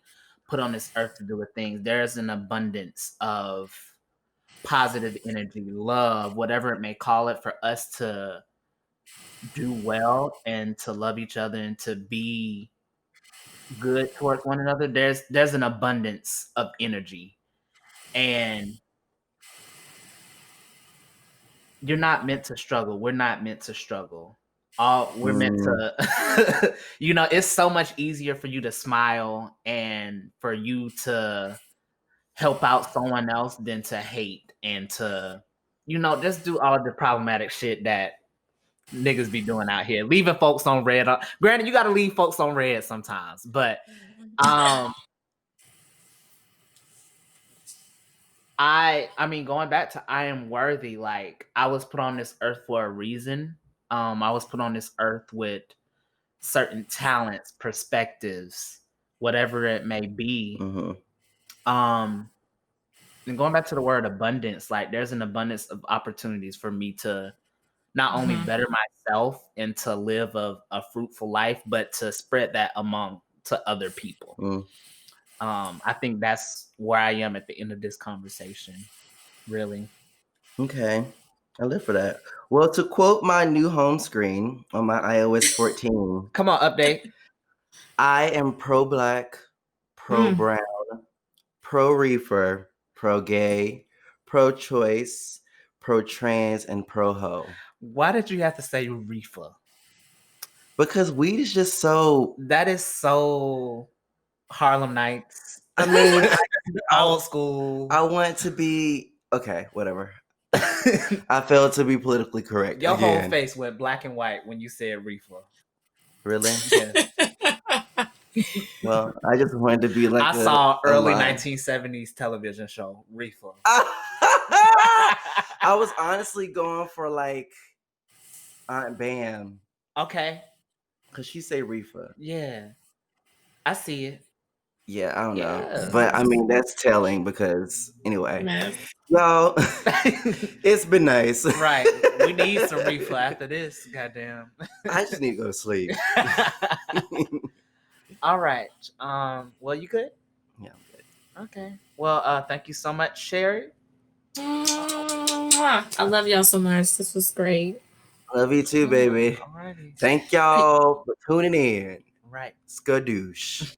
put on this earth to do with things, there's an abundance of positive energy, love, whatever it may call it, for us to do well and to love each other and to be good towards one another. There's an abundance of energy, and you're not meant to struggle. We're not meant to struggle. We're meant to, it's so much easier for you to smile and for you to help out someone else than to hate and to, just do all the problematic shit that niggas be doing out here, leaving folks on red. Granted, you got to leave folks on red sometimes, but I mean, going back to I am worthy, like I was put on this earth for a reason. I was put on this earth with certain talents, perspectives, whatever it may be. And going back to the word abundance, like there's an abundance of opportunities for me to not only better myself and to live a fruitful life, but to spread that among to other people. I think that's where I am at the end of this conversation, really. Okay. I live for that. Well, to quote my new home screen on my iOS 14. Come on, update. I am pro-Black, pro-brown, pro-reefer, pro-gay, pro-choice, pro-trans, and pro-ho. Why did you have to say reefer? Because weed is just so... That is so Harlem Nights. I mean, old school. I want to be... Okay, whatever. I failed to be politically correct. Your again. whole face went black and white when you said reefer. Really? Yeah. Well, I just wanted to be like I saw early 1970s television show, Reefer. I was honestly going for like Aunt Bam. Okay. Because she say reefer. Yeah. I see it. Yeah, I don't know. But I mean, that's telling because anyway. Man. Y'all, it's been nice. Right. We need some reefer after this. Goddamn. I just need to go to sleep. All right. Well, you good? Yeah, I'm good. Okay. Well, thank you so much, Sherry. I love y'all so much. This was great. Love you too, baby. Alrighty. Thank y'all for tuning in. Right. Skadoosh.